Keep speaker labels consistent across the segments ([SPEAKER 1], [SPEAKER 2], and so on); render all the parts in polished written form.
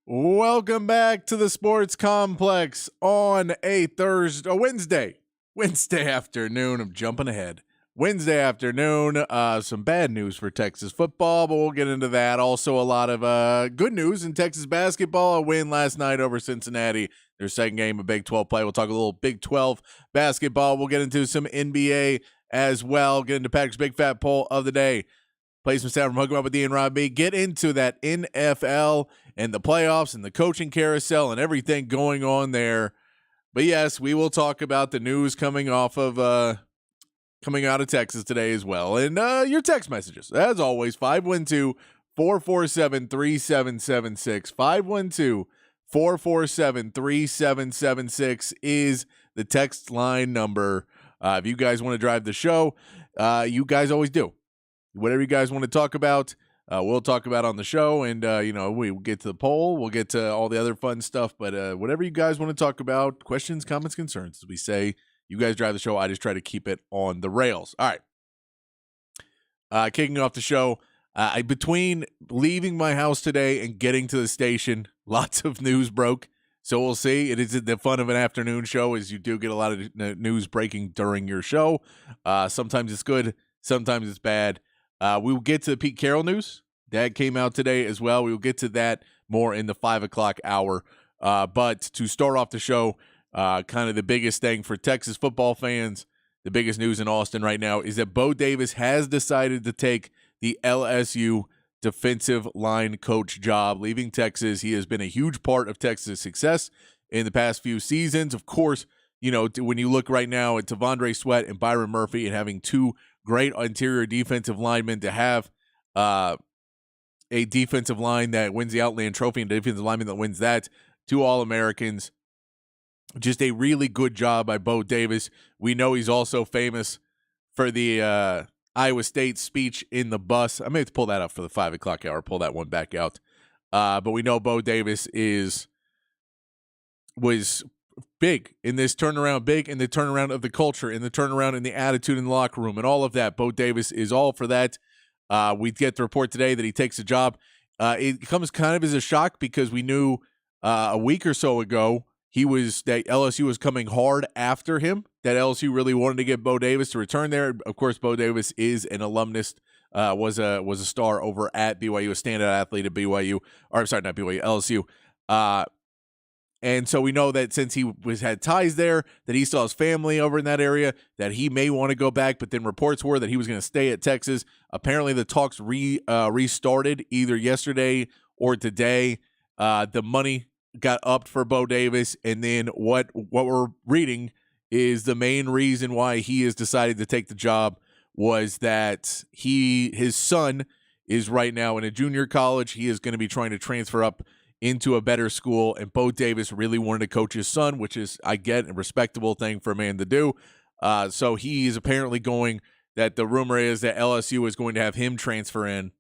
[SPEAKER 1] Welcome back to the Sports Complex on a Wednesday afternoon. I'm jumping ahead. Wednesday afternoon. Some bad news for Texas football, but we'll get into that. Also, a lot of good news in Texas basketball. A win last night over Cincinnati. Their second game of Big 12 play. We'll talk a little Big 12 basketball. We'll get into some NBA as well. Get into Patrick's Big Fat Poll of the day. Play some sound from Hook 'em Up with Ian Rob B. Get into that NFL and the playoffs and the coaching carousel and everything going on there. But yes, we will talk about the news coming out of Texas today as well. And your text messages, as always, 512-447-3776. 512-447-3776 is the text line number. If you guys want to drive the show, you guys always do. Whatever you guys want to talk about, we'll talk about on the show. And, we'll get to the poll. We'll get to all the other fun stuff. But whatever you guys want to talk about, questions, comments, concerns, as we say, you guys drive the show. I just try to keep it on the rails. All right. Kicking off the show, between leaving my house today and getting to the station, lots of news broke. So we'll see. It is the fun of an afternoon show is you do get a lot of news breaking during your show. Sometimes it's good. Sometimes it's bad. We will get to the Pete Carroll news. That came out today as well. We will get to that more in the 5 o'clock hour. But to start off the show, kind of the biggest thing for Texas football fans, the biggest news in Austin right now is that Bo Davis has decided to take the LSU defensive line coach job, leaving Texas. He has been a huge part of Texas' success in the past few seasons. Of course, when you look right now at T'Vondre Sweat and Byron Murphy and having two great interior defensive linemen, to have a defensive line that wins the Outland Trophy and a defensive lineman that wins that, two All-Americans. Just a really good job by Bo Davis. We know he's also famous for the Iowa State speech in the bus. I may have to pull that up for the 5 o'clock hour, pull that one back out. But we know Bo Davis was big in this turnaround, big in the turnaround of the culture, in the turnaround in the attitude in the locker room, and all of that. Bo Davis is all for that. We get the report today that he takes a job. It comes kind of as a shock because we knew a week or so ago that LSU was coming hard after him, that LSU really wanted to get Bo Davis to return there. Of course, Bo Davis is an alumnus, was a star over at BYU, a standout athlete at BYU, or sorry, not BYU, LSU. And so we know that since he had ties there, that he still has family over in that area, that he may want to go back. But then reports were that he was going to stay at Texas. Apparently, the talks restarted either yesterday or today. The money got upped for Bo Davis, and then what we're reading is the main reason why he has decided to take the job was that his son is right now in a junior college. He is going to be trying to transfer up into a better school, and Bo Davis really wanted to coach his son, which is, I get, a respectable thing for a man to do. So he is apparently that the rumor is that LSU is going to have him transfer in,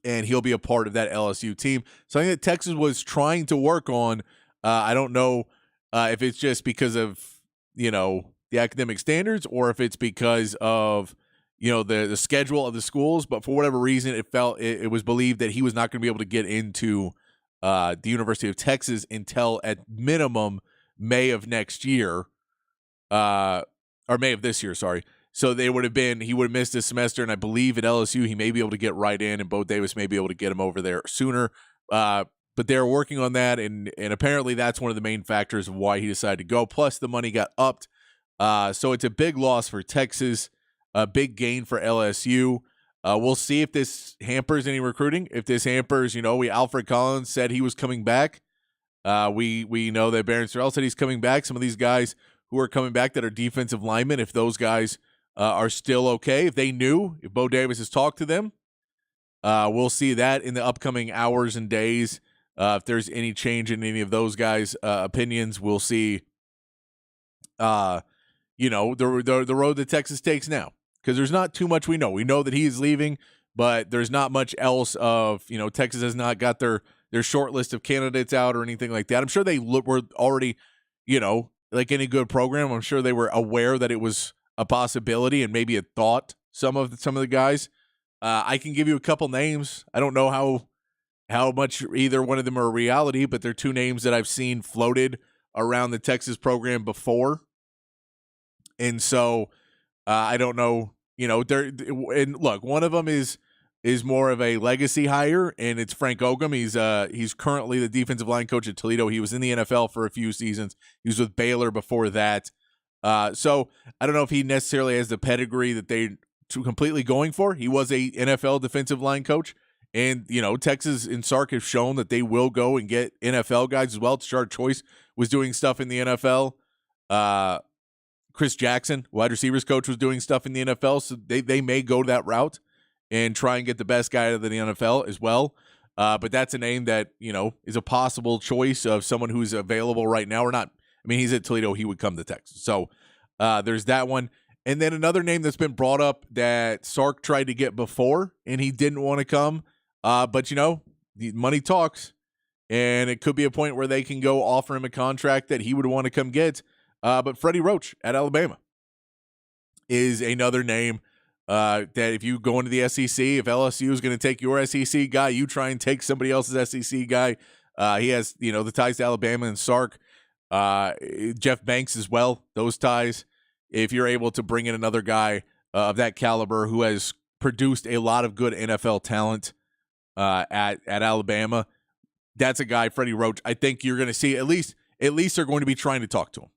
[SPEAKER 1] and he'll be a part of that LSU team. Something that Texas was trying to work on. I don't know if it's just because of, the academic standards or if it's because of, the schedule of the schools, but for whatever reason, it was believed that he was not going to be able to get into the University of Texas until at minimum May of next year, or May of this year, sorry. So he would have missed a semester, and I believe at LSU he may be able to get right in, and Bo Davis may be able to get him over there sooner. But they're working on that, and apparently that's one of the main factors of why he decided to go. Plus the money got upped. So it's a big loss for Texas, a big gain for LSU. We'll see if this hampers any recruiting. If this hampers, Alfred Collins said he was coming back. We know that Barron Sorrell said he's coming back. Some of these guys who are coming back that are defensive linemen, if those guys are still okay, if Bo Davis has talked to them, we'll see that in the upcoming hours and days. If there's any change in any of those guys' opinions, we'll see. The road that Texas takes now. Because there's not too much we know. We know that he is leaving, but there's not much else of, Texas has not got their short list of candidates out or anything like that. I'm sure they were already, like any good program, I'm sure they were aware that it was a possibility and maybe a thought, some of the guys. I can give you a couple names. I don't know how much either one of them are a reality, but they're two names that I've seen floated around the Texas program before. And so I don't know, and look, one of them is more of a legacy hire, and it's Frank Ogum. He's currently the defensive line coach at Toledo. He was in the NFL for a few seasons. He was with Baylor before that. So I don't know if he necessarily has the pedigree that they're completely going for. He was a NFL defensive line coach, and Texas and Sark have shown that they will go and get NFL guys as well. Tashard Choice was doing stuff in the NFL. Chris Jackson, wide receivers coach, was doing stuff in the NFL, so they may go that route and try and get the best guy out of the NFL as well. But that's a name that, is a possible choice of someone who's available right now or not. I mean, he's at Toledo. He would come to Texas. So there's that one. And then another name that's been brought up that Sark tried to get before, and he didn't want to come. But, the money talks, and it could be a point where they can go offer him a contract that he would want to come get. But Freddie Roach at Alabama is another name that if you go into the SEC, if LSU is going to take your SEC guy, you try and take somebody else's SEC guy. He has, the ties to Alabama and Sark. Jeff Banks as well, those ties. If you're able to bring in another guy of that caliber who has produced a lot of good NFL talent at Alabama, that's a guy, Freddie Roach. I think you're going to see at least they're going to be trying to talk to him.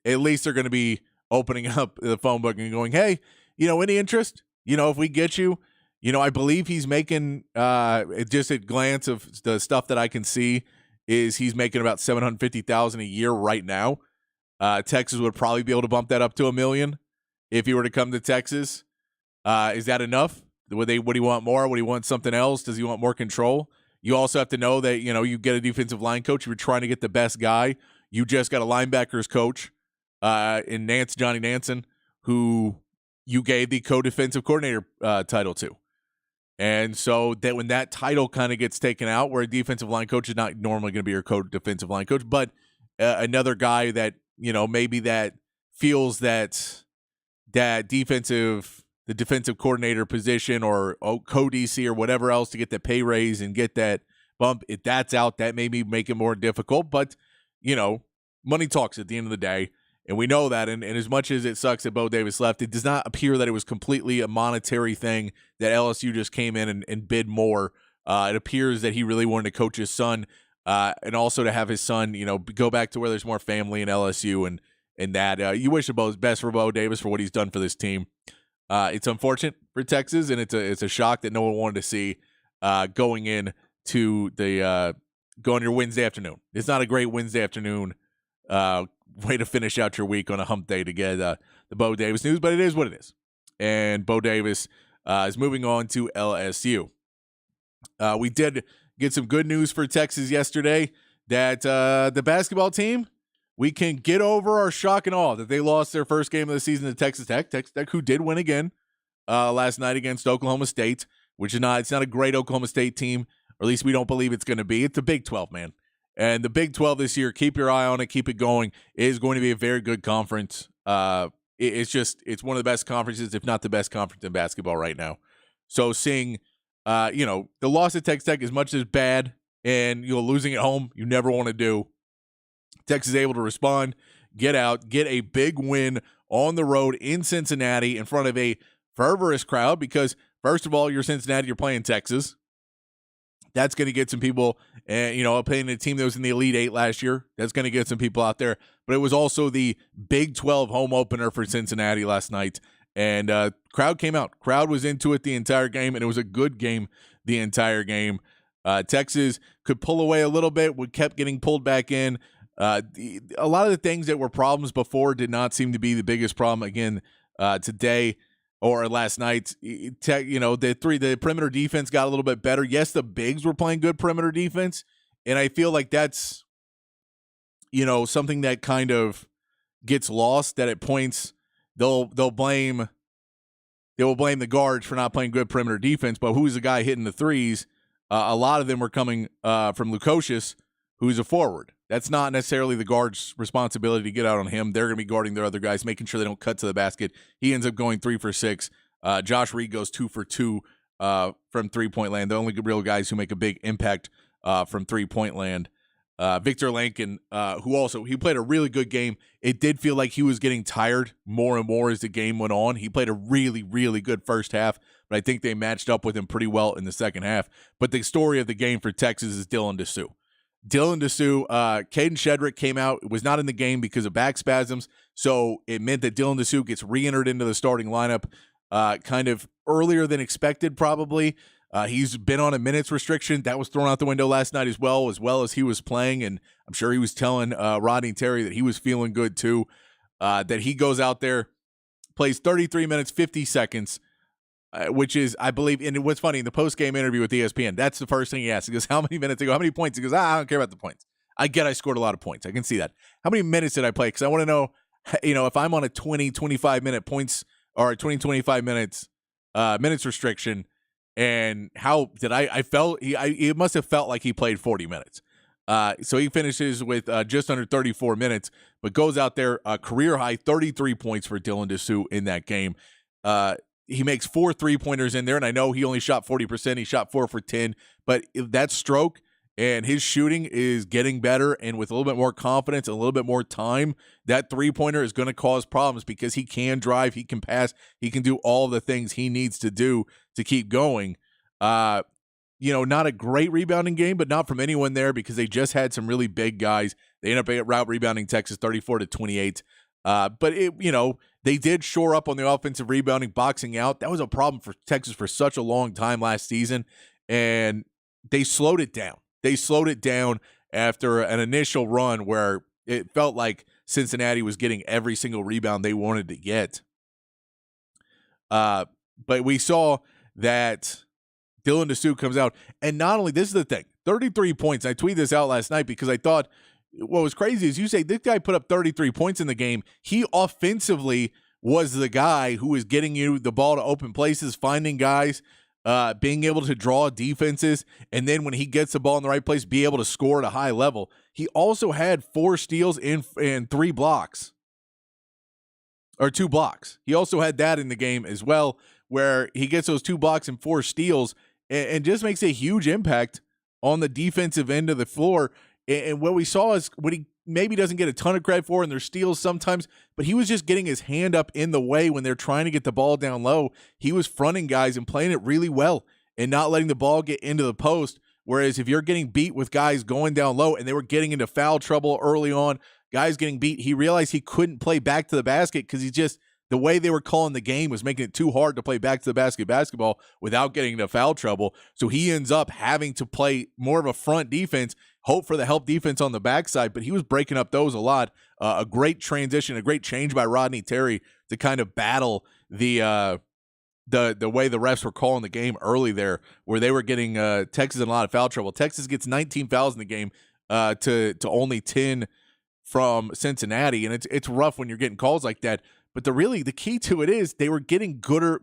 [SPEAKER 1] At least they're going to be opening up the phone book and going, hey, any interest? If we get you, I believe he's making, just at glance of the stuff that I can see, is he's making about $750,000 a year right now. Texas would probably be able to bump that up to $1 million if he were to come to Texas. Is that enough? Would he want more? Would he want something else? Does he want more control? You also have to know that, you get a defensive line coach. You're trying to get the best guy. You just got a linebackers coach in Johnny Nansen, who you gave the co-defensive coordinator title to. And so that when that title kind of gets taken out, where a defensive line coach is not normally going to be your co-defensive line coach, but another guy that, maybe that feels that the defensive coordinator position or co-DC or whatever else to get the pay raise and get that bump, if that's out, that may make it more difficult. But, money talks at the end of the day. And we know that, and as much as it sucks that Bo Davis left, it does not appear that it was completely a monetary thing that LSU just came in and bid more. It appears that he really wanted to coach his son, and also to have his son, go back to where there's more family in LSU, and that you wish the best for Bo Davis for what he's done for this team. It's unfortunate for Texas, and it's a shock that no one wanted to see going into going your Wednesday afternoon. It's not a great Wednesday afternoon way to finish out your week on a hump day to get the Bo Davis news, but it is what it is. And Bo Davis is moving on to LSU. We did get some good news for Texas yesterday that the basketball team, we can get over our shock and awe that they lost their first game of the season to Texas Tech. Texas Tech, who did win again last night against Oklahoma State, which is it's not a great Oklahoma State team, or at least we don't believe it's going to be. It's the Big 12, man. And the Big 12 this year, keep your eye on it, keep it going. It is going to be a very good conference. It's one of the best conferences, if not the best conference in basketball right now. So seeing, the loss at Texas Tech, as much as bad, and losing at home, you never want to do. Texas is able to respond, get out, get a big win on the road in Cincinnati in front of a fervorous crowd because, first of all, you're Cincinnati, you're playing Texas. That's going to get some people, playing a team that was in the Elite Eight last year. That's going to get some people out there. But it was also the Big 12 home opener for Cincinnati last night. And crowd came out. Crowd was into it the entire game, and it was a good game the entire game. Texas could pull away a little bit. We kept getting pulled back in. A lot of the things that were problems before did not seem to be the biggest problem again today. Or last night, the perimeter defense got a little bit better. Yes, the bigs were playing good perimeter defense, and I feel like that's, something that kind of gets lost. That at points they'll blame the guards for not playing good perimeter defense, but who's the guy hitting the threes? A lot of them were coming from Lukosius, who's a forward. That's not necessarily the guard's responsibility to get out on him. They're going to be guarding their other guys, making sure they don't cut to the basket. He ends up going 3 for 6. Josh Reed goes 2 for 2 from three-point land. The only real guys who make a big impact from three-point land. Victor Lankin, he played a really good game. It did feel like he was getting tired more and more as the game went on. He played a really, really good first half, but I think they matched up with him pretty well in the second half. But the story of the game for Texas is Dylan Disu. Caden Shedrick came out, was not in the game because of back spasms, so it meant that Dylan Disu gets re-entered into the starting lineup kind of earlier than expected, probably. He's been on a minutes restriction. That was thrown out the window last night as well as he was playing, and I'm sure he was telling Rodney Terry that he was feeling good too, that he goes out there, plays 33 minutes, 50 seconds, which is, I believe, and what's funny, in the post-game interview with ESPN, that's the first thing he asked. He goes, how many minutes? He goes, how many points? He goes, I don't care about the points. I scored a lot of points. I can see that. How many minutes did I play? Because I want to know, if I'm on a 20, 25-minute points or a 20, 25 minutes minutes restriction, and how did I felt it must have felt like he played 40 minutes. So he finishes with just under 34 minutes, but goes out there, career high 33 points for Dylan Disu in that game. He makes 4 3-pointers in there, and I know he only shot 40%. He shot 4 for 10, but that stroke and his shooting is getting better, and with a little bit more confidence and a little bit more time, that 3-pointer is going to cause problems because he can drive, he can pass, he can do all the things he needs to do to keep going. Not a great rebounding game, but not from anyone there because they just had some really big guys. They ended up out rebounding Texas 34-28. But they did shore up on the offensive rebounding, boxing out. That was a problem for Texas for such a long time last season, and they slowed it down. They slowed it down after an initial run where it felt like Cincinnati was getting every single rebound they wanted to get. But we saw that Dylan Disu comes out, and not only, this is the thing, 33 points. I tweeted this out last night because I thought what was crazy is you say this guy put up 33 points in the game. He offensively was the guy who was getting you the ball to open places, finding guys, being able to draw defenses, and then when he gets the ball in the right place, be able to score at a high level. He also had 4 steals and 3 blocks, or 2 blocks. He also had that in the game as well, where he gets those 2 blocks and 4 steals and just makes a huge impact on the defensive end of the floor. And what we saw is what he maybe doesn't get a ton of credit for, and there's steals sometimes, but he was just getting his hand up in the way when they're trying to get the ball down low. He was fronting guys and playing it really well and not letting the ball get into the post. Whereas if you're getting beat with guys going down low and they were getting into foul trouble early on, guys getting beat, he realized he couldn't play back to the basket because the way they were calling the game was making it too hard to play back to the basket basketball without getting into foul trouble. So he ends up having to play more of a front defense, hope for the help defense on the backside, but he was breaking up those a lot. A great transition, a great change by Rodney Terry to kind of battle the way the refs were calling the game early there, where they were getting Texas in a lot of foul trouble. Texas gets 19 fouls in the game to only 10 from Cincinnati, and it's rough when you're getting calls like that. But the key to it is they were getting better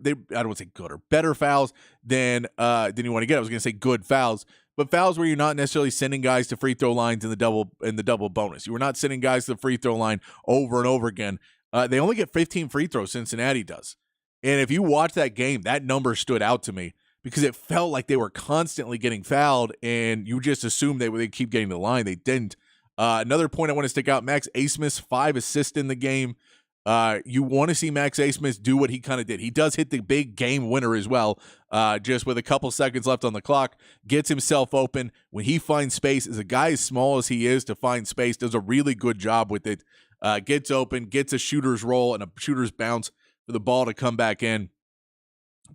[SPEAKER 1] fouls than you want to get. I was going to say good fouls, but fouls where you're not necessarily sending guys to free throw lines in the double bonus. You were not sending guys to the free throw line over and over again. They only get 15 free throws, Cincinnati does. And if you watch that game, that number stood out to me because it felt like they were constantly getting fouled, and you just assumed they'd keep getting to the line. They didn't. Another point I want to stick out, Max Abmas, 5 assists in the game. You want to see Max Abmas do what he kind of did. He does hit the big game winner as well, just with a couple seconds left on the clock, gets himself open. When he finds space, as a guy as small as he is to find space, does a really good job with it. Gets open, gets a shooter's roll and a shooter's bounce for the ball to come back in.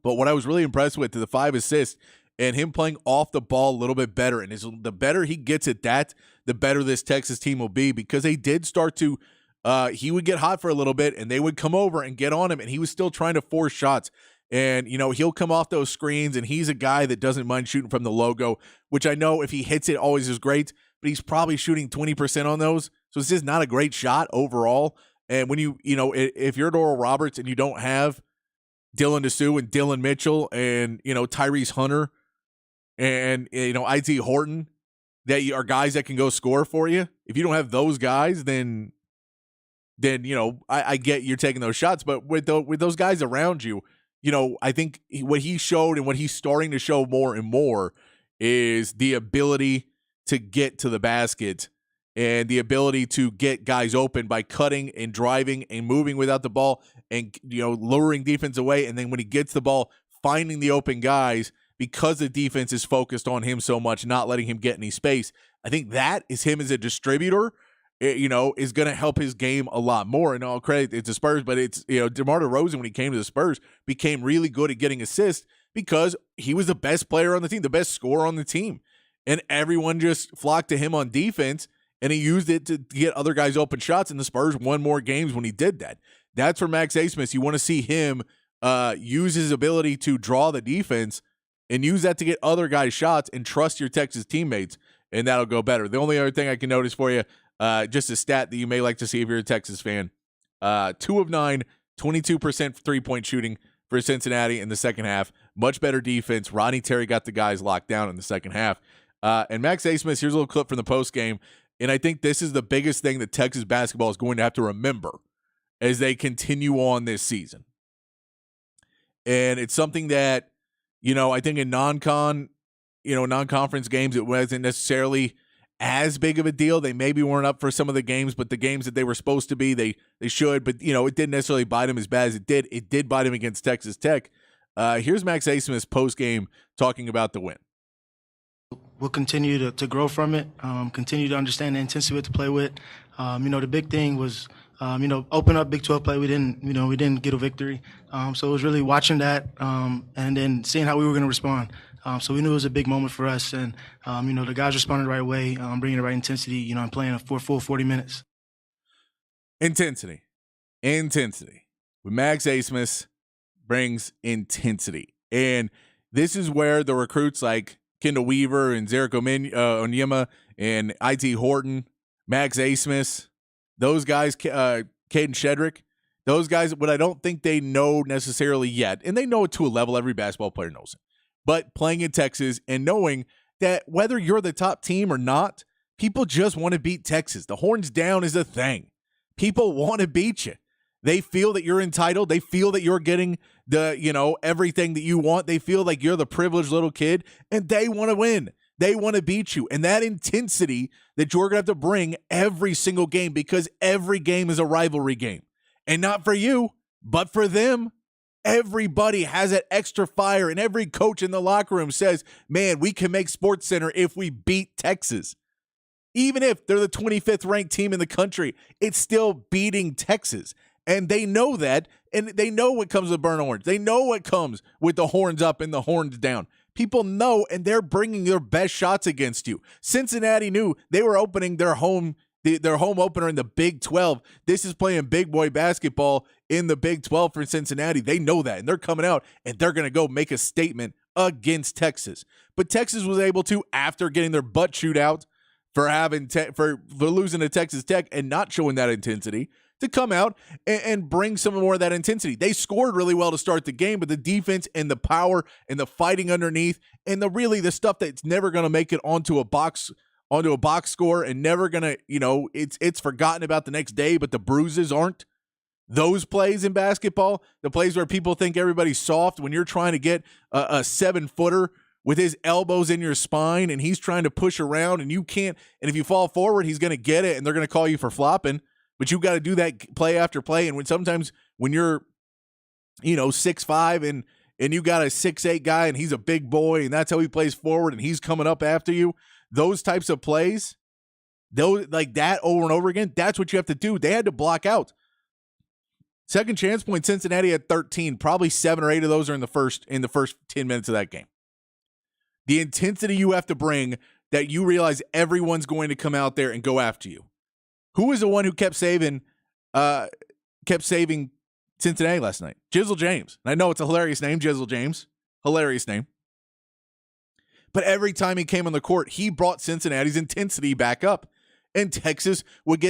[SPEAKER 1] But what I was really impressed with, to the 5 assists and him playing off the ball a little bit better, and the better he gets at that, the better this Texas team will be, because they did start to he would get hot for a little bit, and they would come over and get on him, and he was still trying to force shots. And, he'll come off those screens, and he's a guy that doesn't mind shooting from the logo, which I know if he hits it always is great, but he's probably shooting 20% on those. So it's just not a great shot overall. And when if you're Oral Roberts and you don't have Dylan Disu and Dylan Mitchell and, Tyrese Hunter and, I.T. Horton, that are guys that can go score for you, if you don't have those guys, then I get you're taking those shots, but with those guys around you, I think what he showed and what he's starting to show more and more is the ability to get to the basket and the ability to get guys open by cutting and driving and moving without the ball and, luring defense away. And then when he gets the ball, finding the open guys because the defense is focused on him so much, not letting him get any space. I think that is him as a distributor, is going to help his game a lot more. And all credit it's the Spurs, but it's, DeMar DeRozan, when he came to the Spurs, became really good at getting assists because he was the best player on the team, the best scorer on the team. And everyone just flocked to him on defense, and he used it to get other guys open shots, and the Spurs won more games when he did that. That's for Max Abmas. You want to see him use his ability to draw the defense and use that to get other guys shots and trust your Texas teammates, and that'll go better. The only other thing I can notice for you, just a stat that you may like to see if you're a Texas fan, 2 of 9, 22% three-point shooting for Cincinnati in the second half. Much better defense. Rodney Terry got the guys locked down in the second half. And Max Abmas, here's a little clip from the postgame, and I think this is the biggest thing that Texas basketball is going to have to remember as they continue on this season. And it's something that, I think in non-conference games, it wasn't necessarily as big of a deal. They maybe weren't up for some of the games, but the games that they were supposed to be, they should. But, it didn't necessarily bite them as bad as it did. It did bite them against Texas Tech. Here's Max Abmas post-game talking about the win.
[SPEAKER 2] We'll continue to grow from it, continue to understand the intensity we have to play with. The big thing was, open up Big 12 play. We didn't get a victory. So it was really watching that and then seeing how we were going to respond. So we knew it was a big moment for us. And, the guys responded the right way, bringing the right intensity, and playing for a full 40 minutes.
[SPEAKER 1] Intensity. With Max Abmas brings intensity. And this is where the recruits like Kendall Weaver and Zarek Onyema and I.T. Horton, Max Abmas, those guys, Caden Shedrick, those guys, what I don't think they know necessarily yet, and they know it to a level, every basketball player knows it, but playing in Texas and knowing that whether you're the top team or not, people just want to beat Texas. The horns down is a thing. People want to beat you. They feel that you're entitled. They feel that you're getting the, everything that you want. They feel like you're the privileged little kid, and they want to win. They want to beat you. And that intensity that you're going to have to bring every single game, because every game is a rivalry game. And not for you, but for them. Everybody has that extra fire, and every coach in the locker room says, man, we can make SportsCenter if we beat Texas. Even if they're the 25th ranked team in the country, it's still beating Texas. And they know that, and they know what comes with burnt orange. They know what comes with the horns up and the horns down. People know, and they're bringing their best shots against you. Cincinnati knew they were opening their home opener in the Big 12. This is playing big boy basketball in the Big 12 for Cincinnati. They know that, and they're coming out, and they're going to go make a statement against Texas. But Texas was able to, after getting their butt chewed out for losing to Texas Tech and not showing that intensity, to come out and bring some more of that intensity. They scored really well to start the game, but the defense and the power and the fighting underneath and the stuff that's never going to make it onto a box score and never going to, it's forgotten about the next day, but the bruises aren't. Those plays in basketball, the plays where people think everybody's soft when you're trying to get a 7-footer with his elbows in your spine and he's trying to push around and you can't, and if you fall forward, he's going to get it and they're going to call you for flopping. But you got to do that play after play. And sometimes when you're, 6'5" and you got a 6'8" guy and he's a big boy and that's how he plays forward and he's coming up after you, those types of plays, those like that over and over again, that's what you have to do. They had to block out. Second chance point, Cincinnati had 13. Probably 7 or 8 of those are in the first 10 minutes of that game. The intensity you have to bring, that you realize everyone's going to come out there and go after you. Who was the one who kept saving Cincinnati last night? Jizzle James. And I know it's a hilarious name, Jizzle James. Hilarious name. But every time he came on the court, he brought Cincinnati's intensity back up. And Texas would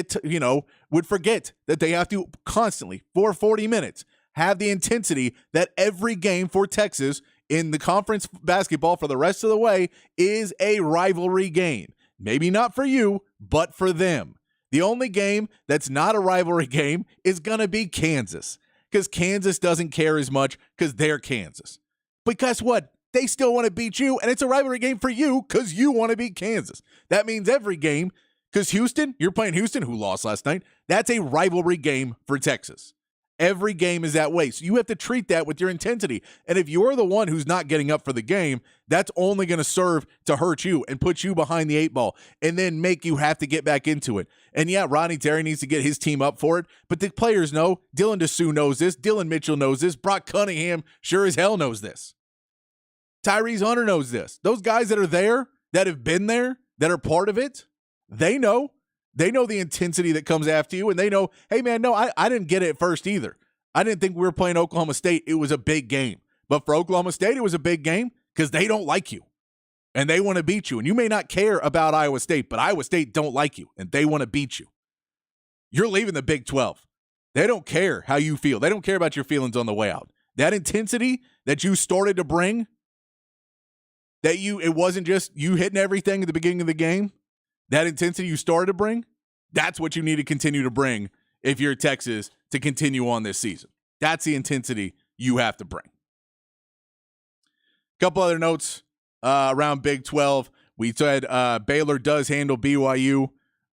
[SPEAKER 1] would forget that they have to constantly, for 40 minutes, have the intensity that every game for Texas in the conference basketball for the rest of the way is a rivalry game. Maybe not for you, but for them. The only game that's not a rivalry game is going to be Kansas. because Kansas doesn't care as much because they're Kansas. But guess what? They still want to beat you, and it's a rivalry game for you because you want to beat Kansas. That means every game, because Houston, you're playing Houston, who lost last night. That's a rivalry game for Texas. Every game is that way. So you have to treat that with your intensity. And if you're the one who's not getting up for the game, that's only going to serve to hurt you and put you behind the 8 ball and then make you have to get back into it. And yeah, Rodney Terry needs to get his team up for it, but the players know. Dylan DeSue knows this. Dylan Mitchell knows this. Brock Cunningham sure as hell knows this. Tyrese Hunter knows this. Those guys that are there, that have been there, that are part of it, they know. They know the intensity that comes after you, and they know, hey, man, no, I didn't get it at first either. I didn't think we were playing Oklahoma State. It was a big game. But for Oklahoma State, it was a big game because they don't like you, and they want to beat you. And you may not care about Iowa State, but Iowa State don't like you, and they want to beat you. You're leaving the Big 12. They don't care how you feel. They don't care about your feelings on the way out. That intensity that you started to bring, it wasn't just you hitting everything at the beginning of the game. That intensity you started to bring, that's what you need to continue to bring if you're Texas to continue on this season. That's the intensity you have to bring. A couple other notes around Big 12. We said Baylor does handle BYU.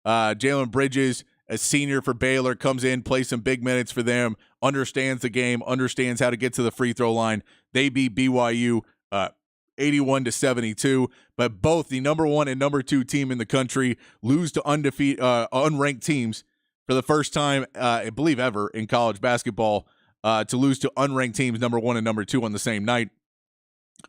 [SPEAKER 1] Jalen Bridges, a senior for Baylor, comes in, plays some big minutes for them, understands the game, understands how to get to the free throw line. They beat BYU 81-72, but both the number 1 and number 2 team in the country lose to unranked teams for the first time, I believe ever in college basketball, to lose to unranked teams, number 1 and number 2 on the same night.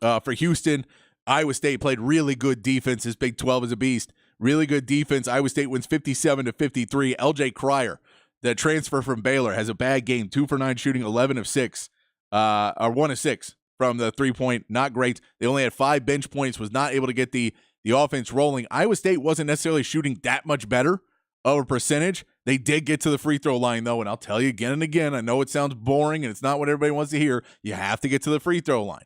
[SPEAKER 1] For Houston, Iowa State played really good defense. This Big 12 is a beast. Really good defense. Iowa State wins 57-53. LJ Cryer, the transfer from Baylor, has a bad game, 2 for 9 shooting, 11 of 6, or 1 of 6. From the 3-point, not great. They only had 5 bench points, was not able to get the offense rolling. Iowa State wasn't necessarily shooting that much better over percentage. They did get to the free throw line, though, and I'll tell you again and again, I know it sounds boring and it's not what everybody wants to hear. You have to get to the free throw line.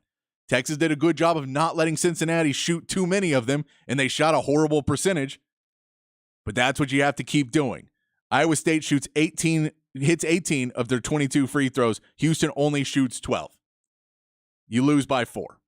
[SPEAKER 1] Texas did a good job of not letting Cincinnati shoot too many of them, and they shot a horrible percentage, but that's what you have to keep doing. Iowa State hits 18 of their 22 free throws. Houston only shoots 12. You lose by 4.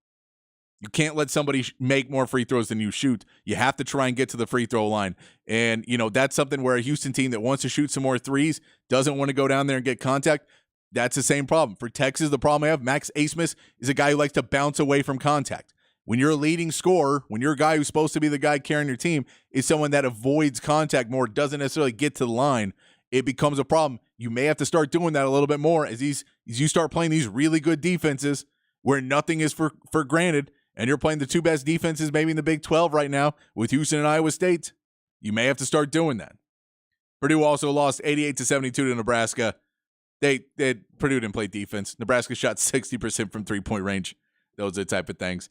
[SPEAKER 1] You can't let somebody make more free throws than you shoot. You have to try and get to the free throw line. And, that's something where a Houston team that wants to shoot some more threes doesn't want to go down there and get contact. That's the same problem. For Texas, the problem I have, Max Abmas is a guy who likes to bounce away from contact. When you're a leading scorer, when you're a guy who's supposed to be the guy carrying your team, is someone that avoids contact more, doesn't necessarily get to the line, it becomes a problem. You may have to start doing that a little bit more as you start playing these really good defenses where nothing is for granted, and you're playing the 2 best defenses maybe in the Big 12 right now with Houston and Iowa State. You may have to start doing that. Purdue also lost 88-72 to Nebraska. Purdue didn't play defense. Nebraska shot 60% from 3-point range. Those are the type of things.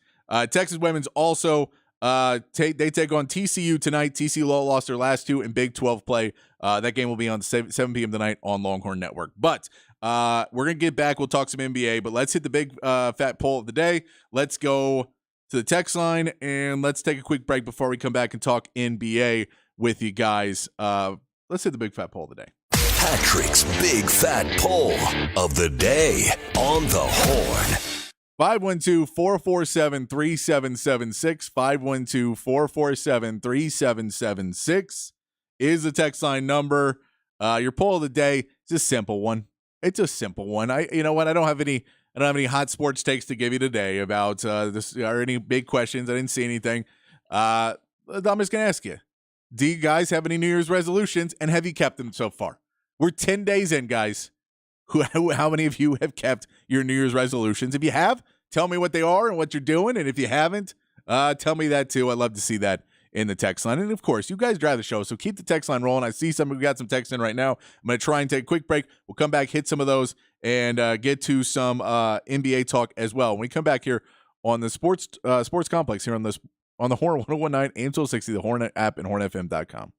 [SPEAKER 1] Texas women's also they take on TCU tonight. TCU lost their last 2 in Big 12 play. That game will be on 7 p.m. tonight on Longhorn Network. But we're going to get back. We'll talk some NBA, but let's hit the big fat poll of the day. Let's go to the text line, and let's take a quick break before we come back and talk NBA with you guys. Let's hit the big fat poll of the day.
[SPEAKER 3] Patrick's Big Fat Poll of the Day on the Horn.
[SPEAKER 1] 512-447-3776. 512-447-3776 is the text line number. Your poll of the day is a simple one. It's a simple one. You know what? I don't have any hot sports takes to give you today about this or any big questions. I didn't see anything. I'm just gonna ask you: do you guys have any New Year's resolutions, and have you kept them so far? We're 10 days in, guys. How many of you have kept your New Year's resolutions? If you have, tell me what they are and what you're doing. And if you haven't, tell me that too. I'd love to see that in the text line. And of course, you guys drive the show, so keep the text line rolling. I see we got some text in right now. I'm going to try and take a quick break. We'll come back, hit some of those, and get to some NBA talk as well. When we come back here on the sports complex here on the Horn 1019 AM 1260, the Horn app, and hornfm.com.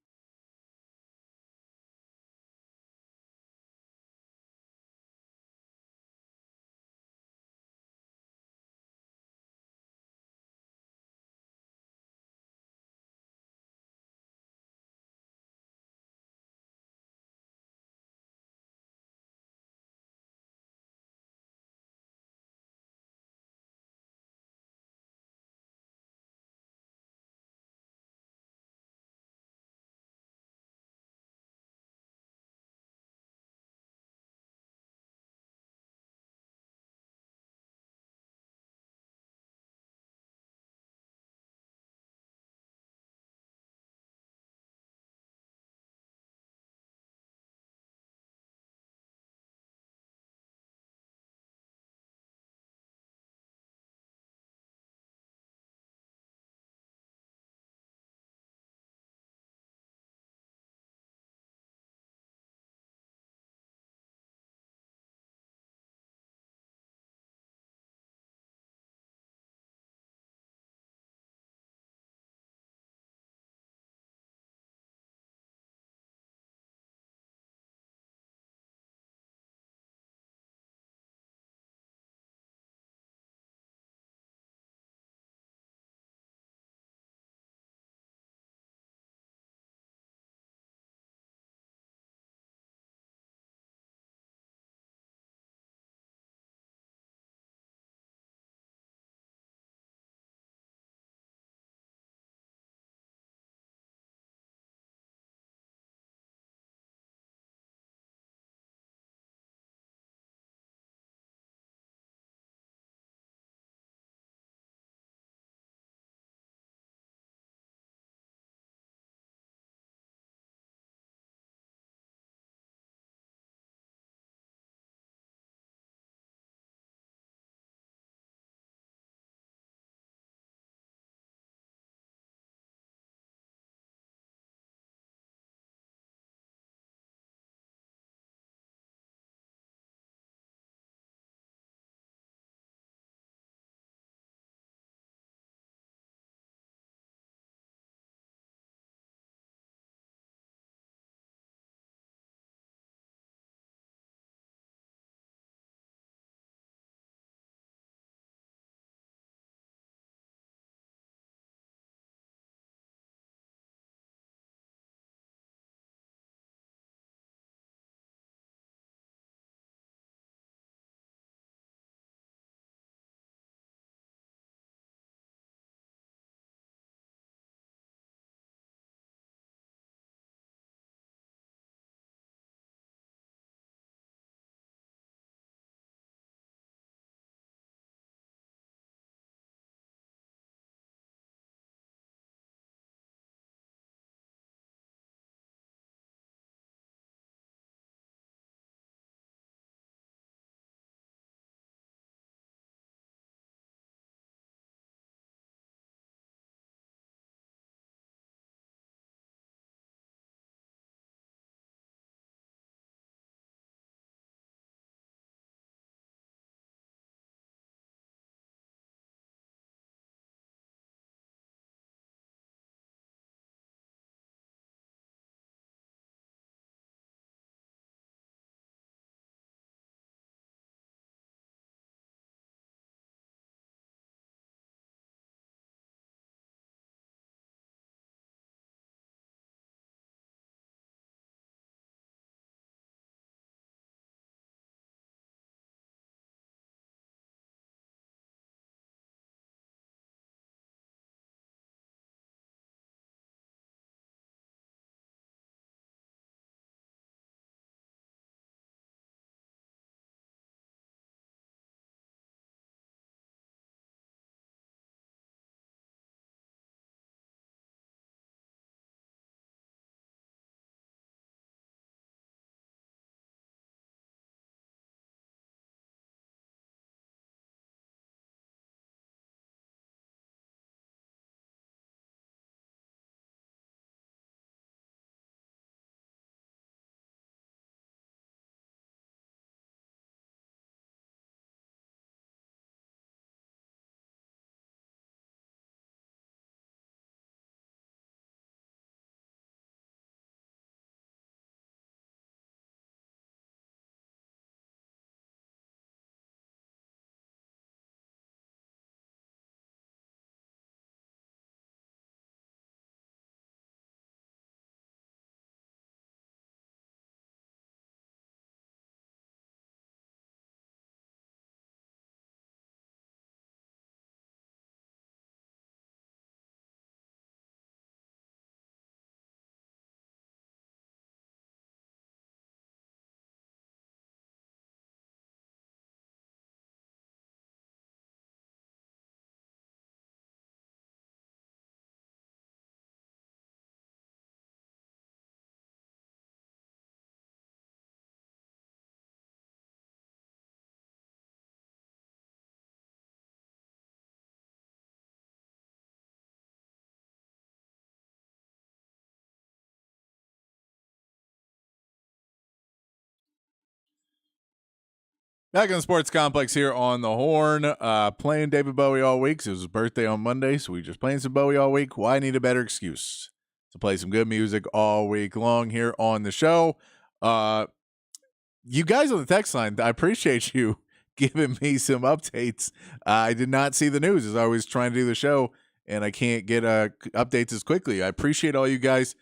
[SPEAKER 1] Back on the Sports Complex here on the Horn, playing David Bowie all week. So it was his birthday on Monday, so we just playing some Bowie all week. Why need a better excuse to play some good music all week long here on the show? You guys on the text line, I appreciate you giving me some updates. I did not see the news as I was trying to do the show, and I can't get updates as quickly. I appreciate all you guys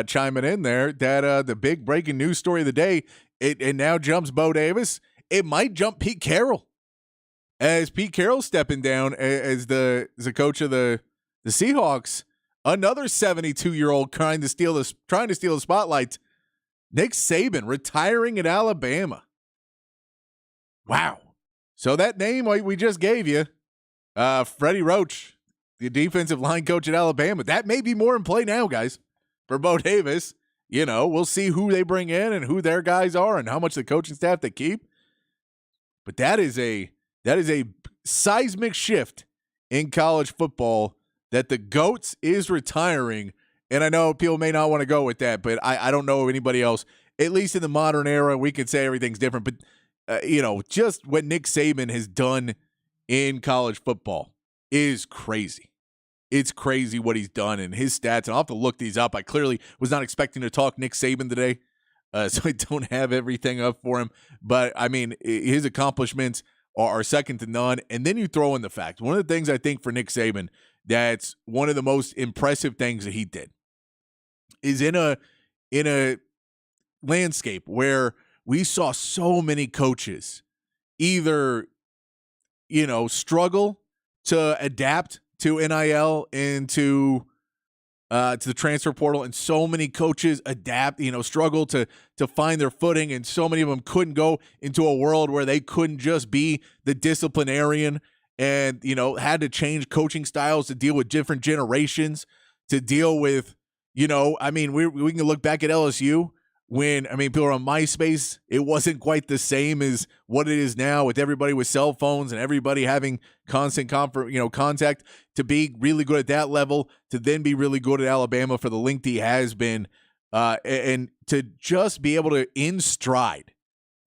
[SPEAKER 1] chiming in there. That the big breaking news story of the day, it now jumps Bo Davis. It might jump Pete Carroll, as Pete Carroll stepping down as the coach of the Seahawks. Another 72-year-old trying to steal the spotlight. Nick Saban retiring at Alabama. Wow. So that name we just gave you, Freddie Roach, the defensive line coach at Alabama, that may be more in play now, guys, for Bo Davis. You know, we'll see who they bring in and who their guys are and how much the coaching staff they keep. But that is a seismic shift in college football that the GOAT is retiring. And I know people may not want to go with that, but I don't know anybody else. At least in the modern era, we could say everything's different. But, just what Nick Saban has done in college football is crazy. It's crazy what he's done and his stats. And I'll have to look these up. I clearly was not expecting to talk Nick Saban today. So I don't have everything up for him. But, I mean, his accomplishments are second to none. And then you throw in the fact, one of the things I think for Nick Saban that's one of the most impressive things that he did is in a landscape where we saw so many coaches either, struggle to adapt to NIL and to the transfer portal, and so many coaches struggle to find their footing, and so many of them couldn't go into a world where they couldn't just be the disciplinarian and, had to change coaching styles to deal with different generations, to deal with, we can look back at LSU when, people are on MySpace. It wasn't quite the same as what it is now with everybody with cell phones and everybody having constant contact, to be really good at that level, to then be really good at Alabama for the length he has been, and to just be able to, in stride,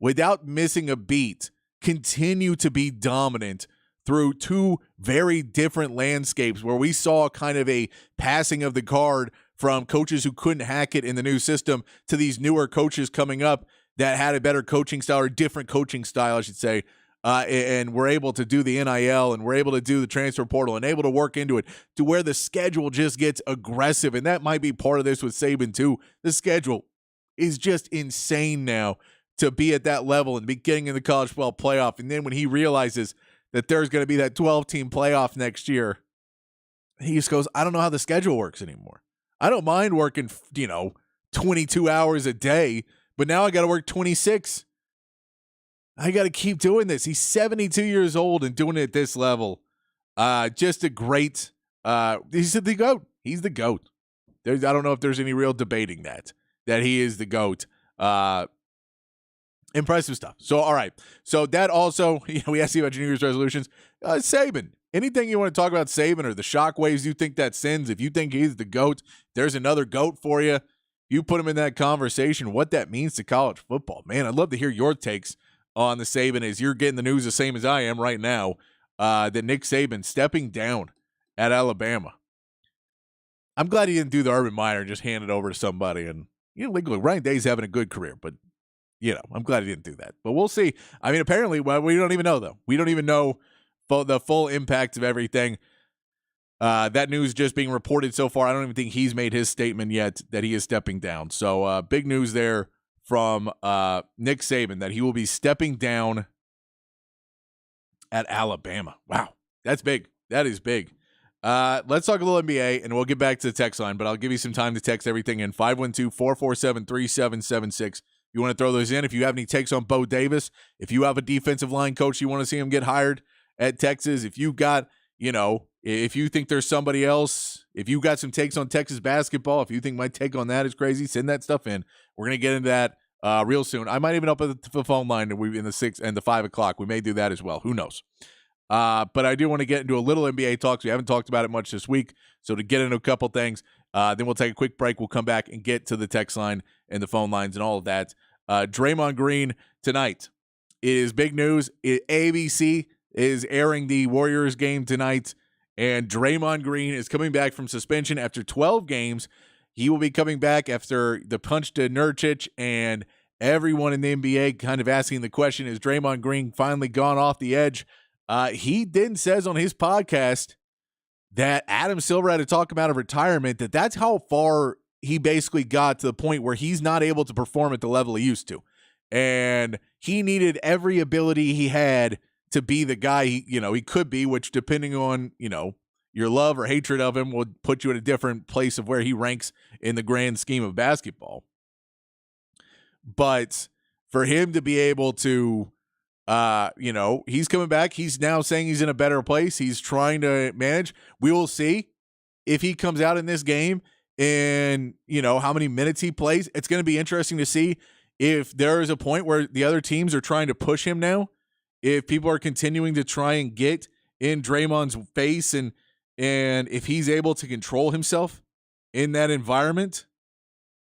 [SPEAKER 1] without missing a beat, continue to be dominant through two very different landscapes where we saw kind of a passing of the guard from coaches who couldn't hack it in the new system to these newer coaches coming up that had a better coaching style, or different coaching style, I should say, and we're able to do the NIL, and we're able to do the transfer portal, and able to work into it to where the schedule just gets aggressive. And that might be part of this with Saban too. The schedule is just insane now to be at that level and be getting in the college football playoff. And then when he realizes that there's going to be that 12-team playoff next year, he just goes, I don't know how the schedule works anymore. I don't mind working, 22 hours a day, but now I got to work 26. I got to keep doing this. He's 72 years old and doing it at this level. Just a great, he's the GOAT. He's the GOAT. I don't know if there's any real debating that he is the GOAT. Impressive stuff. So, all right. So that also, we asked you about your New Year's resolutions. Saban, anything you want to talk about Saban or the shockwaves you think that sends? If you think he's the GOAT, there's another GOAT for you. You put him in that conversation, what that means to college football. Man, I'd love to hear your takes on the Saban, as you're getting the news the same as I am right now, that Nick Saban stepping down at Alabama. I'm glad he didn't do the Urban Meyer and just hand it over to somebody. And, look, Ryan Day's having a good career, but I'm glad he didn't do that. But we'll see. Apparently, we don't even know, though. We don't even know the full impact of everything. That news just being reported so far. I don't even think he's made his statement yet that he is stepping down. So big news there from Nick Saban that he will be stepping down at Alabama. Wow, that's big. That is big. Let's talk a little NBA, and we'll get back to the text line, but I'll give you some time to text everything in. 512-447-3776. You want to throw those in. If you have any takes on Bo Davis, if you have a defensive line coach you want to see him get hired at Texas, if you got, if you think there's somebody else, if you got some takes on Texas basketball, if you think my take on that is crazy, send that stuff in. We're going to get into that real soon. I might even up at the phone line in the 6 and the 5 o'clock. We may do that as well. Who knows? But I do want to get into a little NBA talks. We haven't talked about it much this week. So to get into a couple things, then we'll take a quick break. We'll come back and get to the text line and the phone lines and all of that. Draymond Green tonight It is big news. ABC is airing the Warriors game tonight, and Draymond Green is coming back from suspension after 12 games. He will be coming back after the punch to Nurkic, and everyone in the NBA kind of asking the question, is Draymond Green finally gone off the edge? He then says on his podcast that Adam Silver had to talk about a retirement, that's how far he basically got, to the point where he's not able to perform at the level he used to. And he needed every ability he had to be the guy he could be, which, depending on, your love or hatred of him, would put you in a different place of where he ranks in the grand scheme of basketball. But for him to be able to, he's coming back. He's now saying he's in a better place. He's trying to manage. We will see if he comes out in this game and, how many minutes he plays. It's going to be interesting to see if there is a point where the other teams are trying to push him now, if people are continuing to try and get in Draymond's face, and if he's able to control himself in that environment.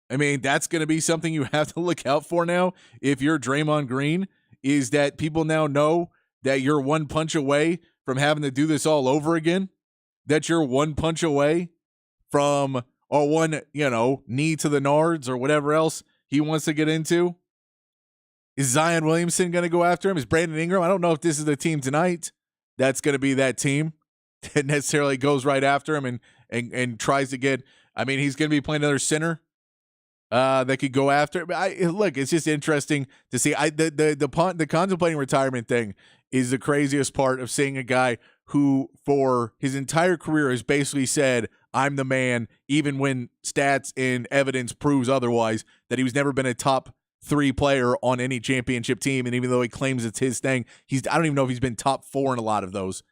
[SPEAKER 1] I mean, that's going to be something you have to look out for now. If you're Draymond Green, is that people now know that you're one punch away from having to do this all over again, that you're one punch away from, or one, knee to the nards or whatever else he wants to get into. Is Zion Williamson going to go after him? Is Brandon Ingram? I don't know if this is the team tonight that's going to be that team that necessarily goes right after him and tries to get. I mean, he's going to be playing another center that could go after. But look, it's just interesting to see. The contemplating retirement thing is the craziest part of seeing a guy who, for his entire career, has basically said, "I'm the man," even when stats and evidence proves otherwise, that he was never been a top 3 player on any championship team. And even though he claims it's his thing, I don't even know if he's been top 4 in a lot of those.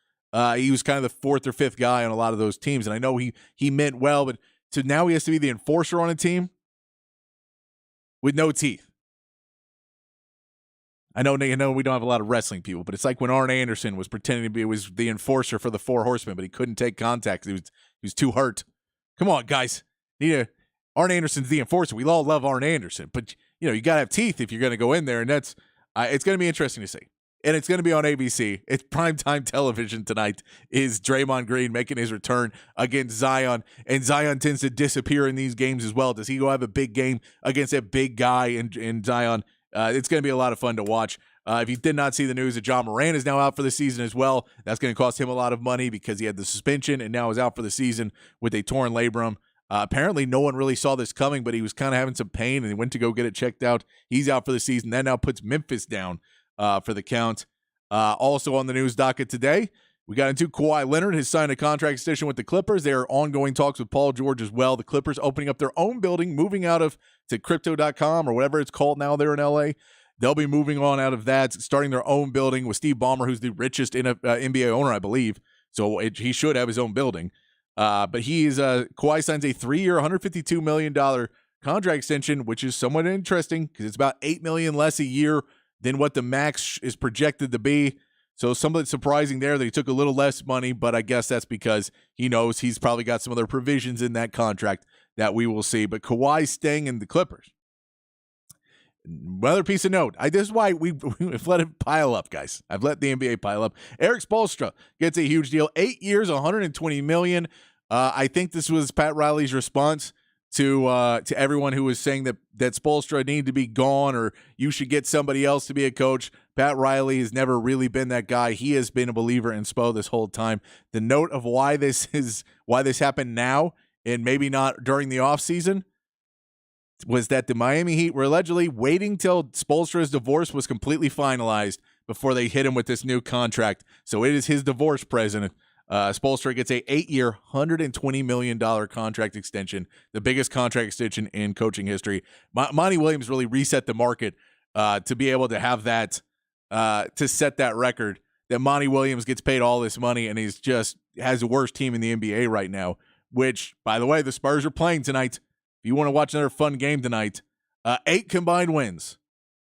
[SPEAKER 1] He was kind of the 4th or 5th guy on a lot of those teams. And I know he meant well, but so now he has to be the enforcer on a team with no teeth. I know we don't have a lot of wrestling people, but it's like when Arn Anderson was pretending to be was the enforcer for the 4 Horsemen, but he couldn't take contact. He was too hurt. Come on, guys. Arn Anderson's the enforcer. We all love Arn Anderson, but you got to have teeth if you're going to go in there, and that's it's going to be interesting to see. And it's going to be on ABC. It's primetime television tonight. Is Draymond Green making his return against Zion? And Zion tends to disappear in these games as well. Does he go have a big game against a big guy in Zion? It's going to be a lot of fun to watch. If you did not see the news that John Moran is now out for the season as well, that's going to cost him a lot of money because he had the suspension and now is out for the season with a torn labrum. Apparently, no one really saw this coming, but he was kind of having some pain and he went to go get it checked out. He's out for the season. That now puts Memphis down for the count. Also on the news docket today, we got into Kawhi Leonard has signed a contract extension with the Clippers. There are ongoing talks with Paul George as well. The Clippers opening up their own building, moving out of to Crypto.com or whatever it's called now there in LA. They'll be moving on out of that, starting their own building with Steve Ballmer, who's the richest NBA owner, I believe. So he should have his own building. But Kawhi signs a 3-year, $152 million contract extension, which is somewhat interesting because it's about $8 million less a year than what the max is projected to be. So somewhat surprising there that he took a little less money, but I guess that's because he knows he's probably got some other provisions in that contract that we will see. But Kawhi's staying in the Clippers. Another piece of note. This is why we've let it pile up, guys. I've let the NBA pile up. Erik Spoelstra gets a huge deal. 8 years, $120 million. I think this was Pat Riley's response to everyone who was saying that Spoelstra needed to be gone or you should get somebody else to be a coach. Pat Riley has never really been that guy. He has been a believer in Spo this whole time. The note of why this happened now and maybe not during the offseason was that the Miami Heat were allegedly waiting till Spoelstra's divorce was completely finalized before they hit him with this new contract. So it is his divorce present. Spoelstra gets a 8-year, $120 million contract extension, the biggest contract extension in coaching history. Monty Williams really reset the market to be able to have that, to set that record that Monty Williams gets paid all this money and he's just has the worst team in the NBA right now, which, by the way, the Spurs are playing tonight. If you want to watch another fun game tonight, 8 combined wins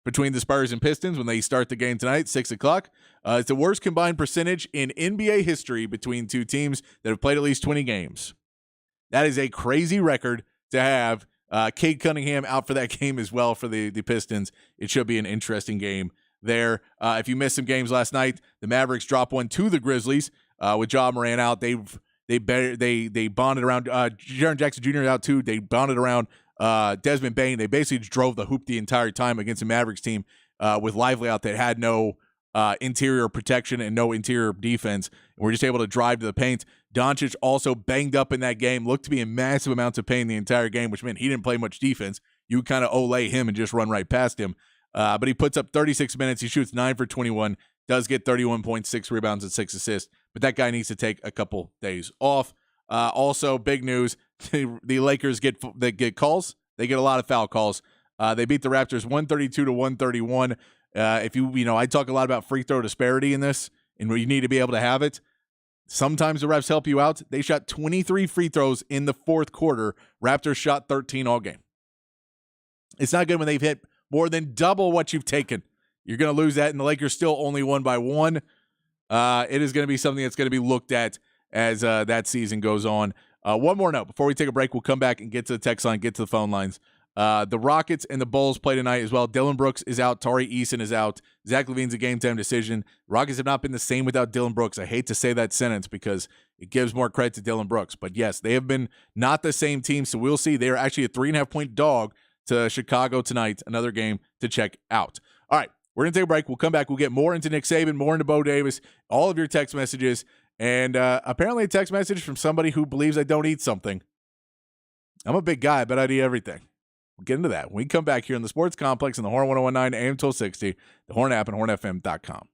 [SPEAKER 1] between the Spurs and Pistons when they start the game tonight, 6 o'clock. It's the worst combined percentage in NBA history between two teams that have played at least 20 games. That is a crazy record to have. Cade Cunningham out for that game as well for the Pistons. It should be an interesting game there. If you missed some games last night, the Mavericks dropped one to the Grizzlies with Ja Morant out. They bonded around Jaren Jackson Jr. out too. They bonded around Desmond Bane. They basically just drove the hoop the entire time against the Mavericks team with Lively out that had no interior protection and no interior defense. And we're just able to drive to the paint. Doncic also banged up in that game, looked to be in massive amounts of pain the entire game, which meant he didn't play much defense. You kind of olay him and just run right past him. But he puts up 36 minutes. He shoots 9 for 21, does get 31.6 rebounds and 6 assists. But that guy needs to take a couple days off. Also, big news, the Lakers get calls. They get a lot of foul calls. They beat the Raptors 132-131. I talk a lot about free throw disparity in this, and you need to be able to have it. Sometimes the refs help you out. They shot 23 free throws in the fourth quarter. Raptors shot 13 all game. It's not good when they've hit more than double what you've taken. You're going to lose that, and the Lakers still only won by 1. It is going to be something that's going to be looked at as that season goes on. One more note. Before we take a break, we'll come back and get to the text line, get to the phone lines. The Rockets and the Bulls play tonight as well. Dillon Brooks is out. Tari Eason is out. Zach LaVine's a game-time decision. Rockets have not been the same without Dillon Brooks. I hate to say that sentence because it gives more credit to Dillon Brooks. But, yes, they have been not the same team, so we'll see. They are actually a 3.5-point dog to Chicago tonight. Another game to check out. All right, we're going to take a break. We'll come back. We'll get more into Nick Saban, more into Bo Davis, all of your text messages, and apparently a text message from somebody who believes I don't eat something. I'm a big guy. I bet I'd eat everything. We'll get into that when we come back here in the Sports Complex in the Horn 1019 AM 1260, the Horn app, and hornfm.com.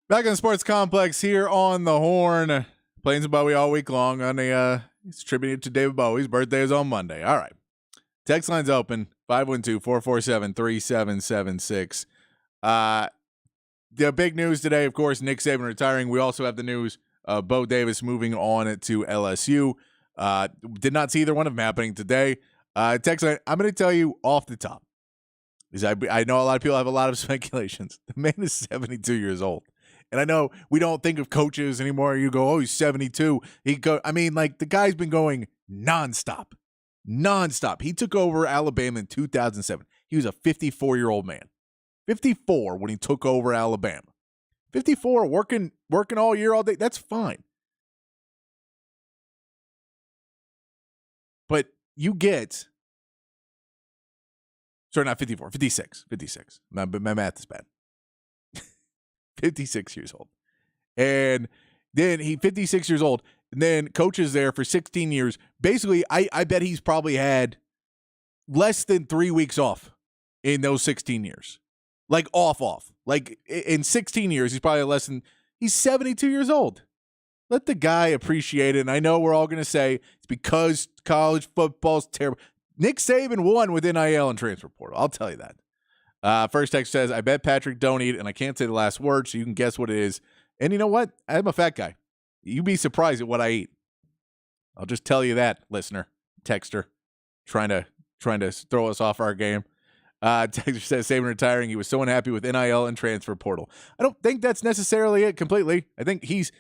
[SPEAKER 1] Back in the sports complex here on the Horn. Playing some Bowie all week long on it's tribute to David Bowie's birthday is on Monday. All right. Text line's open, 512-447-3776. The big news today, of course, Nick Saban retiring. We also have the news of Bo Davis moving on to LSU. Did not see either one of them happening today. Text line, I'm going to tell you off the top, because I know a lot of people have a lot of speculations. The man is 72 years old. And I know we don't think of coaches anymore. You go, oh, he's 72. The guy's been going nonstop. He took over Alabama in 2007. He was a 54-year-old man. 54 when he took over Alabama. 54, working all year, all day. That's fine. But you get, sorry, not 54, 56. My math is bad. 56 years old. And then 56 years old, and then coaches there for 16 years. Basically, I bet he's probably had less than 3 weeks off in those 16 years. Like off. Like in 16 years, he's probably he's 72 years old. Let the guy appreciate it. And I know we're all going to say it's because college football's terrible. Nick Saban won with NIL and transfer portal. I'll tell you that. First text says, I bet Patrick don't eat, and I can't say the last word, so you can guess what it is. And you know what? I'm a fat guy. You'd be surprised at what I eat. I'll just tell you that, listener, texter, trying to throw us off our game. Texter says, Saban retiring. He was so unhappy with NIL and transfer portal. I don't think that's necessarily it completely. I think he's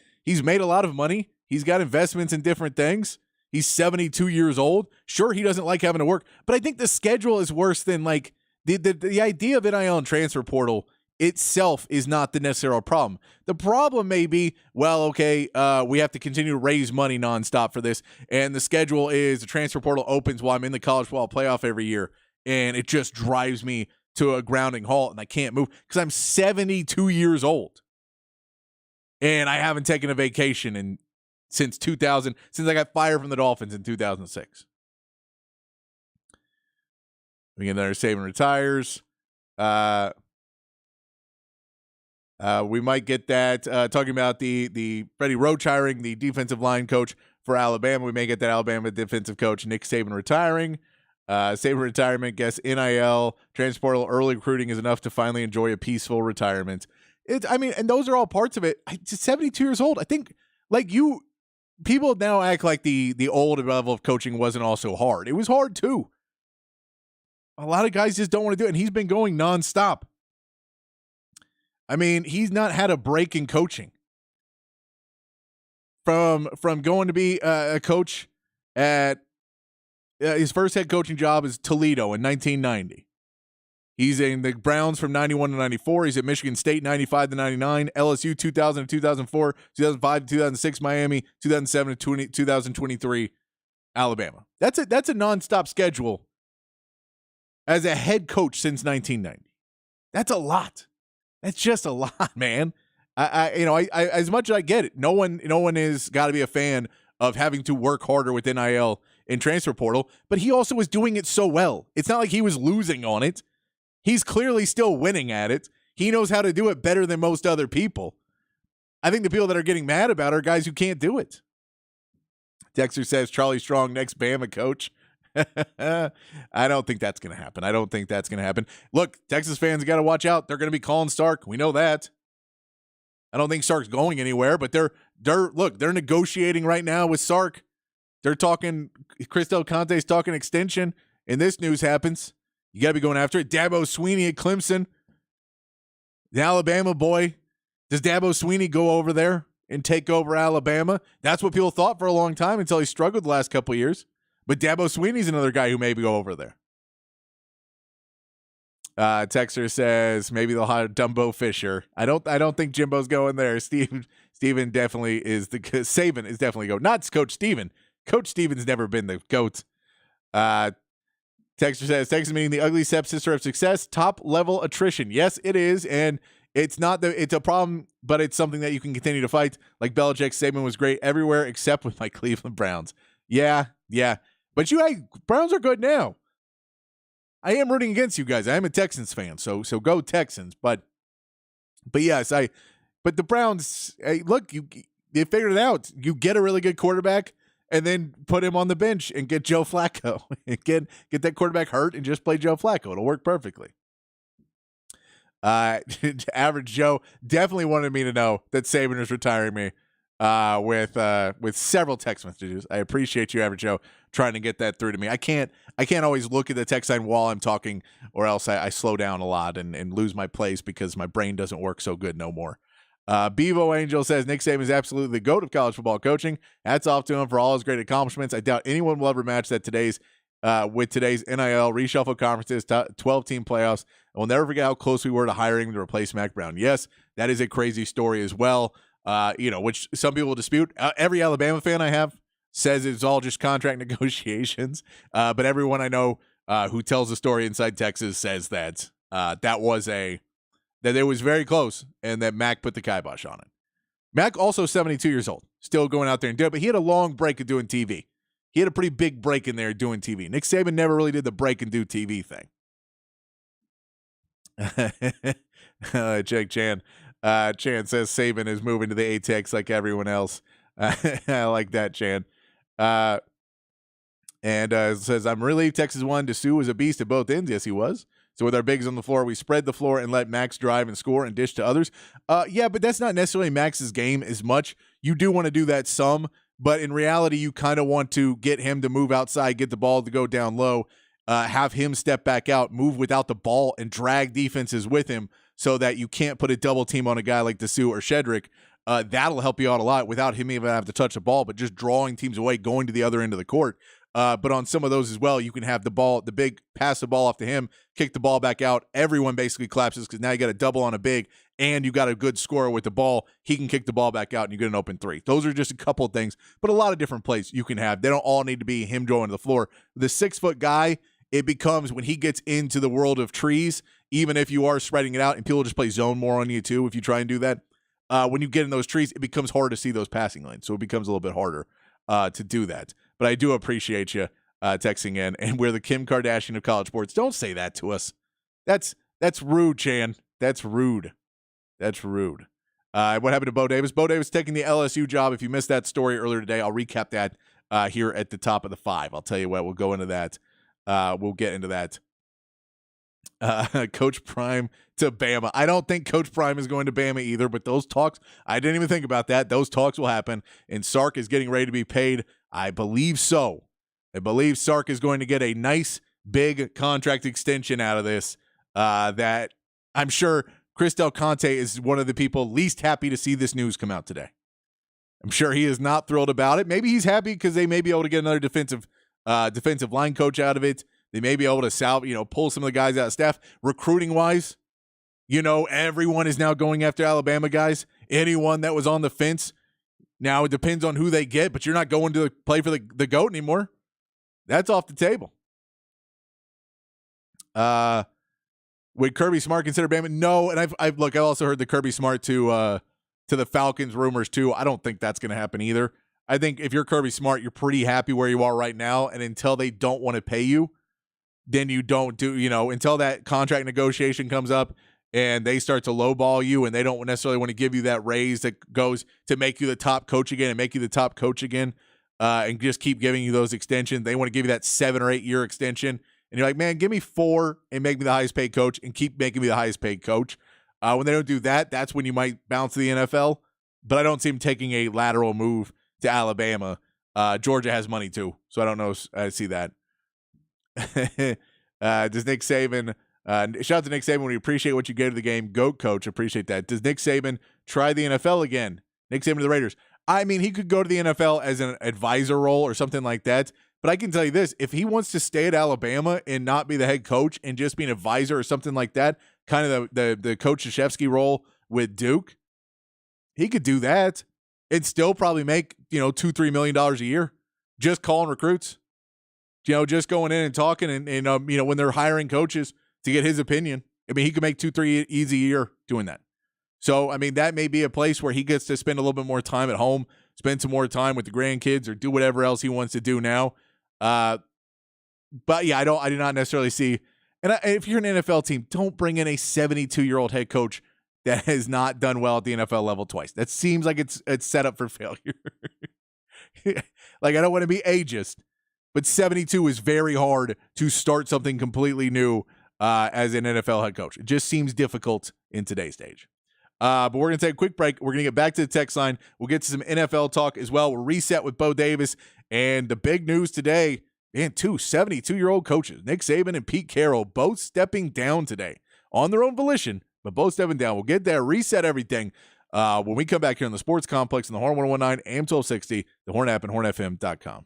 [SPEAKER 1] made a lot of money. He's got investments in different things. He's 72 years old. Sure, he doesn't like having to work, but I think the schedule is worse than like the idea of NIL and transfer portal itself is not the necessary problem. The problem may be, well, okay, we have to continue to raise money nonstop for this, and the schedule is the transfer portal opens while I'm in the college football playoff every year, and it just drives me to a grounding halt, and I can't move because I'm 72 years old, and I haven't taken a vacation since I got fired from the Dolphins in 2006. We get another Saban retires. We might get that talking about the Freddie Roach hiring the defensive line coach for Alabama. We may get that Alabama defensive coach Nick Saban retiring. Saban retirement, guess NIL, transfer portal, early recruiting is enough to finally enjoy a peaceful retirement. And those are all parts of it. 72 years old. I think people now act like the old level of coaching wasn't also hard. It was hard too. A lot of guys just don't want to do it, and he's been going nonstop. I mean, he's not had a break in coaching. From going to be a coach at his first head coaching job is Toledo in 1990. He's in the Browns from 91 to 94. He's at Michigan State 95 to 99, LSU 2000 to 2004, 2005 to 2006, Miami 2007 to 2023, Alabama. That's a nonstop schedule as a head coach since 1990. That's a lot. That's just a lot, man. I as much as I get it, no one is got to be a fan of having to work harder with NIL and transfer portal, but he also was doing it so well. It's not like he was losing on it. He's clearly still winning at it. He knows how to do it better than most other people. I think the people that are getting mad about are guys who can't do it. Dexter says Charlie Strong, next Bama coach. I don't think that's going to happen. Look, Texas fans got to watch out. They're going to be calling Sark. We know that. I don't think Sark's going anywhere, but they're negotiating right now with Sark. They're talking, Chris Del Conte's talking extension, and this news happens. You got to be going after it. Dabo Swinney at Clemson, the Alabama boy. Does Dabo Swinney go over there and take over Alabama? That's what people thought for a long time until he struggled the last couple of years. But Dabo Swinney's another guy who maybe go over there. Texter says maybe they'll hire Dumbo Fisher. I don't think Jimbo's going there. Steven definitely is Saban is definitely going. Not Coach Steven. Coach Steven's never been the GOAT. Texter says Texas meaning the ugly stepsister of success. Top level attrition. Yes, it is, and it's a problem, but it's something that you can continue to fight. Like Belichick, Saban was great everywhere except with my Cleveland Browns. Yeah. But Browns are good now. I am rooting against you guys. I am a Texans fan, so go Texans. But yes, But the Browns, hey, look, they figured it out. You get a really good quarterback and then put him on the bench and get Joe Flacco. And get that quarterback hurt and just play Joe Flacco. It'll work perfectly. Average Joe definitely wanted me to know that Saban is retiring me with several text messages. I appreciate you, Average Joe, trying to get that through to me. I can't always look at the text line while I'm talking, or else I slow down a lot and lose my place because my brain doesn't work so good no more. Bevo Angel says Nick Saban is absolutely the GOAT of college football coaching. Hats off to him for all his great accomplishments. I doubt anyone will ever match that with today's NIL reshuffle conferences, 12-team playoffs. And we'll never forget how close we were to hiring him to replace Mac Brown. Yes, that is a crazy story as well. Which some people dispute. Every Alabama fan I have says it's all just contract negotiations. But everyone I know who tells the story inside Texas says that that it was very close and that Mac put the kibosh on it. Mac also 72 years old, still going out there and doing it, but he had a long break of doing TV. He had a pretty big break in there doing TV. Nick Saban never really did the break and do TV thing. Jake Chan. Chan says Saban is moving to the ATX like everyone else. I like that, Chan. Says, I'm relieved Texas won. Dessou was a beast at both ends. Yes, he was. So with our bigs on the floor, we spread the floor and let Max drive and score and dish to others. Yeah, but that's not necessarily Max's game as much. You do want to do that some, but in reality, you kind of want to get him to move outside, get the ball to go down low, have him step back out, move without the ball, and drag defenses with him so that you can't put a double team on a guy like Dessou or Shedrick. That'll help you out a lot without him even having to touch the ball, but just drawing teams away, going to the other end of the court. But on some of those as well, you can have the big pass the ball off to him, kick the ball back out. Everyone basically collapses because now you got a double on a big and you got a good scorer with the ball. He can kick the ball back out and you get an open three. Those are just a couple of things, but a lot of different plays you can have. They don't all need to be him going to the floor. The 6-foot guy, it becomes when he gets into the world of trees, even if you are spreading it out and people just play zone more on you too, if you try and do that. When you get in those trees, it becomes hard to see those passing lanes. So it becomes a little bit harder to do that. But I do appreciate you texting in. And we're the Kim Kardashian of college sports. Don't say that to us. That's rude, Chan. That's rude. That's rude. What happened to Bo Davis? Bo Davis taking the LSU job. If you missed that story earlier today, I'll recap that here at the top of the 5. I'll tell you what. We'll go into that. We'll get into that. Coach Prime to Bama. I don't think Coach Prime is going to Bama either, but those talks, I didn't even think about that. Those talks will happen, and Sark is getting ready to be paid. I believe so. I believe Sark is going to get a nice, big contract extension out of this that I'm sure Chris Del Conte is one of the people least happy to see this news come out today. I'm sure he is not thrilled about it. Maybe he's happy because they may be able to get another defensive line coach out of it. They may be able to pull some of the guys out of staff. Recruiting wise, everyone is now going after Alabama guys. Anyone that was on the fence, now it depends on who they get, but you're not going to play for the GOAT anymore. That's off the table. Would Kirby Smart consider Bama? No, and I've also heard the Kirby Smart to the Falcons rumors too. I don't think that's going to happen either. I think if you're Kirby Smart, you're pretty happy where you are right now, and until they don't want to pay you, then you don't do, until that contract negotiation comes up and they start to lowball you and they don't necessarily want to give you that raise that goes to make you the top coach again and just keep giving you those extensions. They want to give you that 7 or 8 year extension. And you're like, man, give me 4 and make me the highest paid coach and keep making me the highest paid coach. When they don't do that, that's when you might bounce to the NFL. But I don't see him taking a lateral move to Alabama. Georgia has money too, so I don't know. I see that. Does Nick Saban shout out to Nick Saban, we appreciate what you gave to the game. GOAT coach, appreciate that. Does Nick Saban try the NFL again? Nick Saban to the Raiders. I mean, he could go to the NFL as an advisor role or something like that. But I can tell you this, if he wants to stay at Alabama and not be the head coach and just be an advisor or something like that, kind of the Coach Krzyzewski role with Duke, he could do that and still probably make, $2-3 million a year just calling recruits. Just going in and talking and when they're hiring coaches to get his opinion. I mean, he could make 2-3 easy a year doing that. So, I mean, that may be a place where he gets to spend a little bit more time at home, spend some more time with the grandkids or do whatever else he wants to do now. But yeah, I do not necessarily see. And if you're an NFL team, don't bring in a 72-year-old head coach that has not done well at the NFL level twice. That seems like it's set up for failure. Like, I don't want to be ageist, but 72 is very hard to start something completely new as an NFL head coach. It just seems difficult in today's stage. But we're going to take a quick break. We're going to get back to the text line. We'll get to some NFL talk as well. We'll reset with Bo Davis. And the big news today, man, two 72-year-old coaches, Nick Saban and Pete Carroll, both stepping down today on their own volition, but both stepping down. We'll get there, reset everything when we come back here on the Sports Complex in the Horn 1019, AM 1260, the Horn app, and hornfm.com.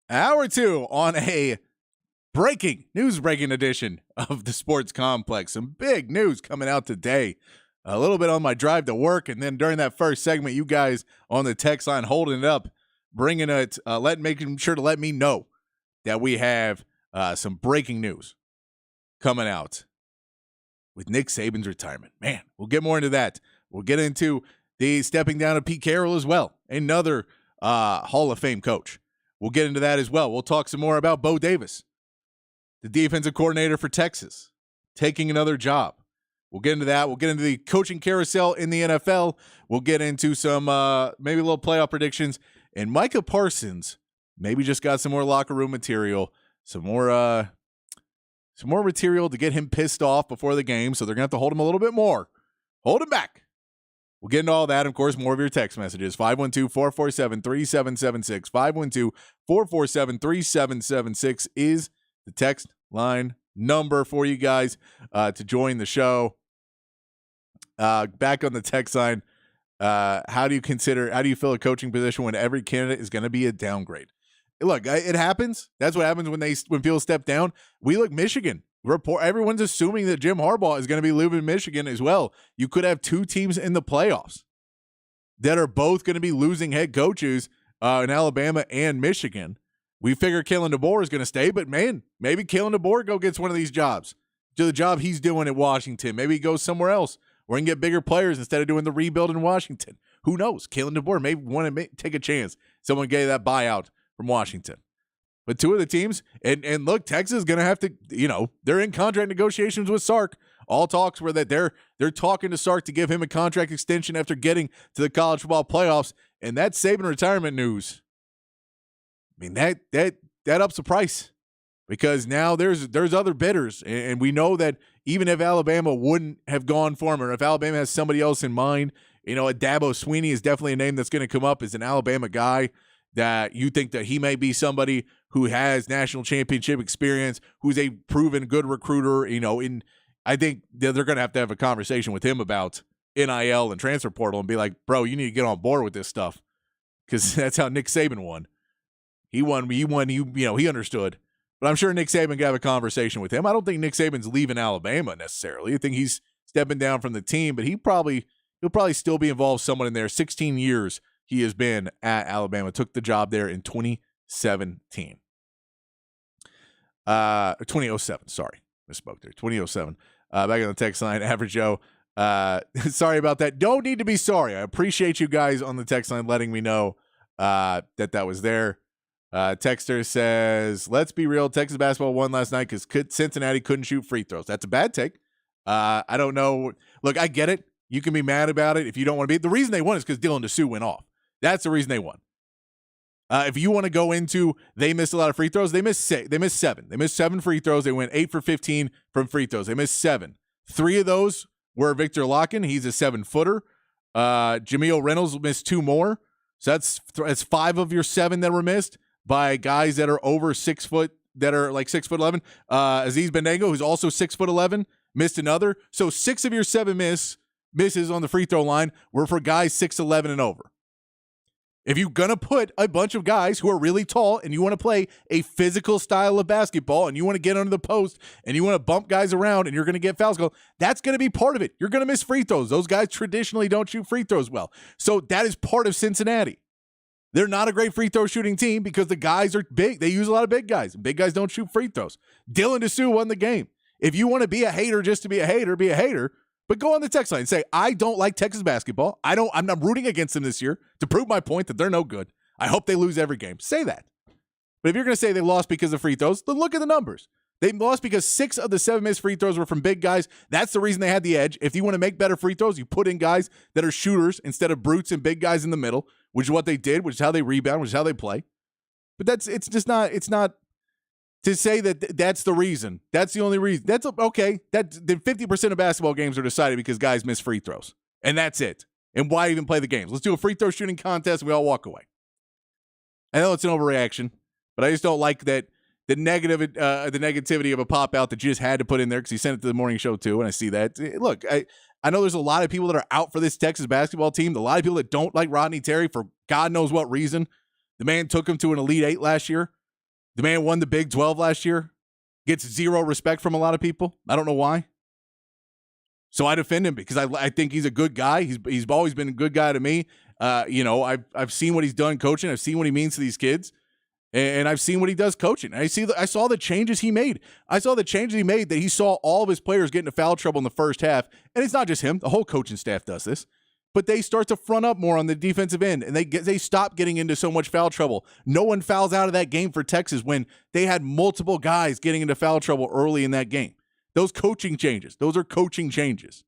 [SPEAKER 1] Hour 2 on a breaking edition of the Sports Complex. Some big news coming out today. A little bit on my drive to work, and then during that first segment, you guys on the text line holding it up, bringing it, making sure to let me know that we have some breaking news coming out with Nick Saban's retirement. Man, we'll get more into that. We'll get into the stepping down of Pete Carroll as well, another Hall of Fame coach. We'll get into that as well. We'll talk some more about Bo Davis, the defensive coordinator for Texas, taking another job. We'll get into that. We'll get into the coaching carousel in the NFL. We'll get into some maybe a little playoff predictions. And Micah Parsons maybe just got some more locker room material, some more material to get him pissed off before the game. So they're going to have to hold him a little bit more. Hold him back. We'll get into all that. Of course, more of your text messages. 512-447-3776. 512-447-3776 is the text line number for you guys to join the show. Back on the text line, how do you fill a coaching position when every candidate is going to be a downgrade? Look, it happens. That's what happens when people step down. We look Michigan. Everyone's assuming that Jim Harbaugh is going to be leaving Michigan as well. You could have two teams in the playoffs that are both going to be losing head coaches in Alabama and Michigan. We figure Kalen DeBoer is going to stay, but man, maybe Kalen DeBoer gets one of these jobs. Do the job he's doing at Washington. Maybe he goes somewhere else where he can get bigger players instead of doing the rebuild in Washington. Who knows? Kalen DeBoer may want to take a chance. Someone gave that buyout from Washington. But two of the teams, and look, Texas is going to have to, they're in contract negotiations with Sark. All talks were that they're talking to Sark to give him a contract extension after getting to the college football playoffs. And that Saban retirement news, I mean, that ups the price because now there's other bidders. And we know that even if Alabama wouldn't have gone for him or if Alabama has somebody else in mind, Dabo Swinney is definitely a name that's going to come up as an Alabama guy that you think that he may be somebody who has national championship experience, who's a proven good recruiter, I think they're going to have a conversation with him about NIL and transfer portal and be like, bro, you need to get on board with this stuff because that's how Nick Saban won. He understood. But I'm sure Nick Saban could have a conversation with him. I don't think Nick Saban's leaving Alabama necessarily. I think he's stepping down from the team, but he'll probably still be involved somewhat in there. 16 years he has been at Alabama, took the job there in 2017. 2007, sorry. Misspoke there. 2007. Back on the text line, Average Joe. Sorry about that. Don't need to be sorry. I appreciate you guys on the text line letting me know that was there. Texter says, let's be real. Texas basketball won last night because Cincinnati couldn't shoot free throws. That's a bad take. I don't know. Look, I get it. You can be mad about it if you don't want to be. The reason they won is because Dylan DeSue went off. That's the reason they won. If you want to go into they missed a lot of free throws, they missed 7. They missed 7 free throws. They went 8 for 15 from free throws. They missed 7. 3 of those were Victor Locken. He's a 7-footer. Jameel Reynolds missed 2 more. So that's 5 of your 7 that were missed by guys that are over 6 foot, that are like 6'11". Aziz Bandago, who's also 6'11", missed another. So 6 of your 7 misses on the free throw line were for guys 6'11" and over. If you're going to put a bunch of guys who are really tall and you want to play a physical style of basketball and you want to get under the post and you want to bump guys around and you're going to get fouls, that's going to be part of it. You're going to miss free throws. Those guys traditionally don't shoot free throws well. So that is part of Cincinnati. They're not a great free throw shooting team because the guys are big. They use a lot of big guys. Big guys don't shoot free throws. Dylan DeSue won the game. If you want to be a hater just to be a hater, be a hater. But go on the text line and say, I don't like Texas basketball. I'm not rooting against them this year to prove my point that they're no good. I hope they lose every game. Say that. But if you're going to say they lost because of free throws, then look at the numbers. They lost because 6 of the 7 missed free throws were from big guys. That's the reason they had the edge. If you want to make better free throws, you put in guys that are shooters instead of brutes and big guys in the middle, which is what they did, which is how they rebound, which is how they play. But it's not to say that that's the reason. That's the only reason. That's okay. Then 50% of basketball games are decided because guys miss free throws. And that's it. And why even play the games? Let's do a free throw shooting contest and we all walk away. I know it's an overreaction, but I just don't like that the negativity of a pop out that you just had to put in there because he sent it to the morning show too, and I see that. Look, I know there's a lot of people that are out for this Texas basketball team. A lot of people that don't like Rodney Terry for God knows what reason. The man took him to an Elite Eight last year. The man won the Big 12 last year, gets zero respect from a lot of people. I don't know why. So I defend him because I think he's a good guy. He's always been a good guy to me. I've seen what he's done coaching. I've seen what he means to these kids, and I've seen what he does coaching. I saw the changes he made. I saw the changes he made that he saw all of his players get into foul trouble in the first half. And it's not just him. The whole coaching staff does this. But they start to front up more on the defensive end, and they stop getting into so much foul trouble. No one fouls out of that game for Texas when they had multiple guys getting into foul trouble early in that game. Those coaching changes. Those are coaching changes.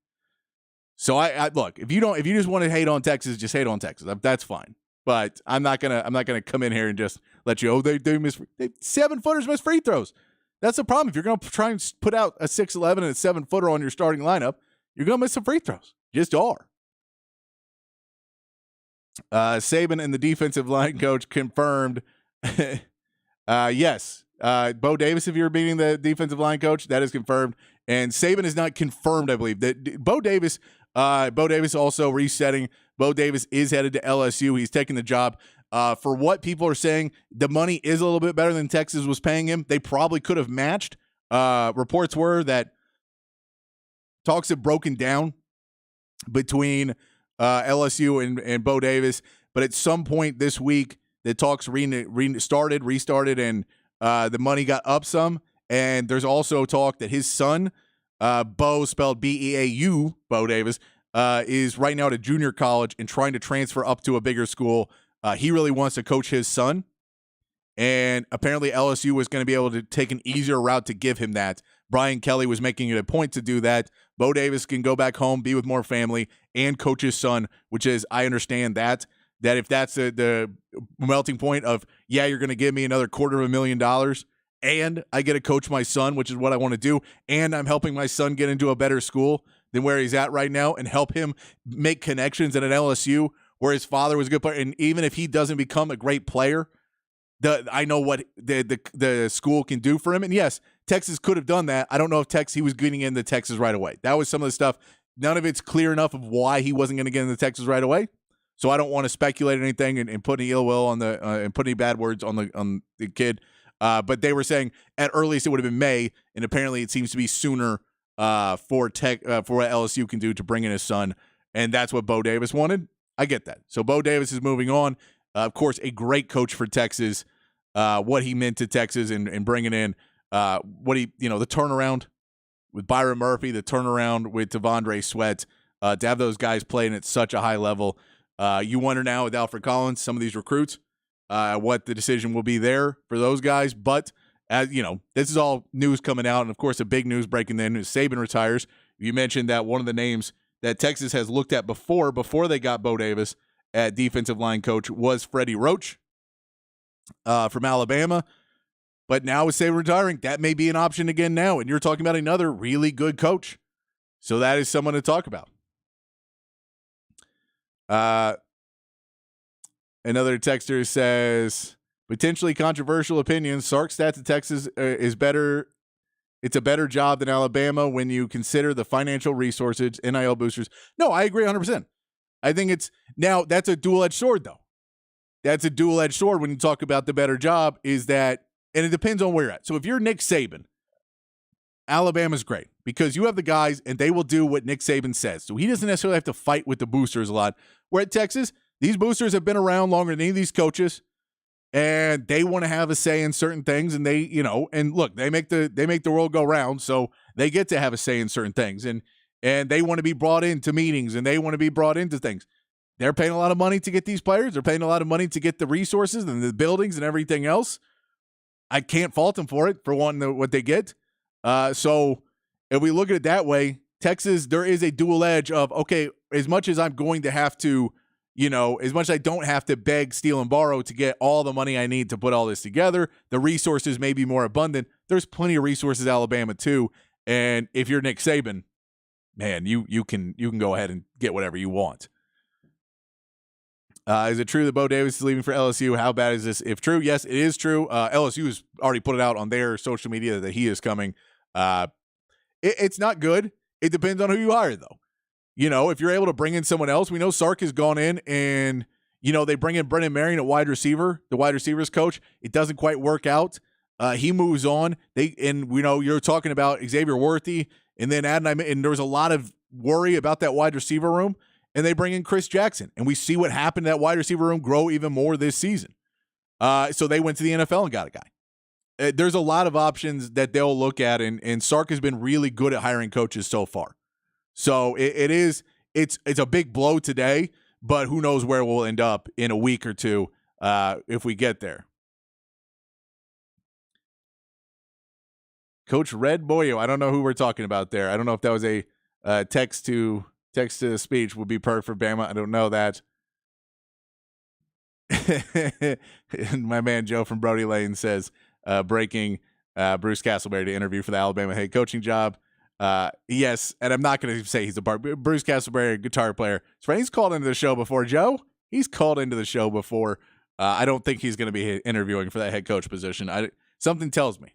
[SPEAKER 1] So I look, if you just want to hate on Texas, just hate on Texas. That's fine. But I'm not gonna come in here and just let you. They miss 7-footers miss free throws. That's the problem. If you're gonna try and put out a 6'11" and a 7-footer on your starting lineup, you're gonna miss some free throws. Just are. Saban and the defensive line coach confirmed. Yes. Bo Davis, if you're beating the defensive line coach, that is confirmed. And Saban is not confirmed, I believe. That Bo Davis also resetting. Bo Davis is headed to LSU. He's taking the job. For what people are saying, the money is a little bit better than Texas was paying him. They probably could have matched. Reports were that talks have broken down between LSU and Bo Davis. But at some point this week, the talks restarted, and the money got up some. And there's also talk that his son, Bo, spelled B-E-A-U, Bo Davis, is right now at a junior college and trying to transfer up to a bigger school. He really wants to coach his son. And apparently LSU was going to be able to take an easier route to give him that. Brian Kelly was making it a point to do that. Bo Davis can go back home, be with more family, and coach his son, which is, I understand that if that's the melting point of, yeah, you're going to give me another $250,000 and I get to coach my son, which is what I want to do, and I'm helping my son get into a better school than where he's at right now and help him make connections at an LSU where his father was a good player. And even if he doesn't become a great player, I know what the school can do for him. And yes, Texas could have done that. I don't know if he was getting into Texas right away. That was some of the stuff. None of it's clear enough of why he wasn't going to get into Texas right away. So I don't want to speculate anything and put any ill will on and put any bad words on the kid. But they were saying at earliest it would have been May, and apparently it seems to be sooner for what LSU can do to bring in his son, and that's what Bo Davis wanted. I get that. So Bo Davis is moving on. Of course, a great coach for Texas. What he meant to Texas and bringing in the turnaround with Byron Murphy, the turnaround with T'Vondre Sweat, to have those guys playing at such a high level. You wonder now with Alfred Collins, some of these recruits, what the decision will be there for those guys. But, as you know, this is all news coming out. And, of course, a big news breaking then is Saban retires. You mentioned that one of the names that Texas has looked at before they got Bo Davis at defensive line coach was Freddie Roach from Alabama. But now with Saban retiring, that may be an option again now. And you're talking about another really good coach. So that is someone to talk about. Another texter says, potentially controversial opinions. Sark's stats at Texas is better. It's a better job than Alabama when you consider the financial resources, NIL boosters. No, I agree 100%. I think that's a dual-edged sword, though. That's a dual-edged sword when you talk about the better job is that, and it depends on where you're at. So if you're Nick Saban, Alabama's great because you have the guys and they will do what Nick Saban says. So he doesn't necessarily have to fight with the boosters a lot. Where at Texas, these boosters have been around longer than any of these coaches, and they want to have a say in certain things. And they, and look, they make the world go round, so they get to have a say in certain things. And they want to be brought into meetings, and they want to be brought into things. They're paying a lot of money to get these players. They're paying a lot of money to get the resources and the buildings and everything else. I can't fault them for it, for wanting what they get. So if we look at it that way, Texas, there is a dual edge of, okay, as much as I'm going to have to, as much as I don't have to beg, steal, and borrow to get all the money I need to put all this together, the resources may be more abundant. There's plenty of resources in Alabama too. And if you're Nick Saban, man, you can go ahead and get whatever you want. Is it true that Bo Davis is leaving for LSU? How bad is this? If true, yes, it is true. LSU has already put it out on their social media that he is coming. It's not good. It depends on who you hire, though. If you're able to bring in someone else, we know Sark has gone in and, they bring in Brennan Marion at wide receiver, the wide receivers coach. It doesn't quite work out. he moves on. You're talking about Xavier Worthy, and then and there was a lot of worry about that wide receiver room, and they bring in Chris Jackson, and we see what happened to that wide receiver room grow even more this season. So they went to the NFL and got a guy. There's a lot of options that they'll look at, and Sark has been really good at hiring coaches so far. So it's a big blow today, but who knows where we'll end up in a week or two if we get there. Coach Red Boyo, I don't know who we're talking about there. I don't know if that was a text to speech would be perfect for Bama. I don't know that. And my man Joe from Brody Lane says, breaking Bruce Castleberry to interview for the Alabama head coaching job. Yes, and I'm not going to say he's a part. Bruce Castleberry, a guitar player. He's called into the show before, Joe. He's called into the show before. I don't think he's going to be interviewing for that head coach position. Something tells me.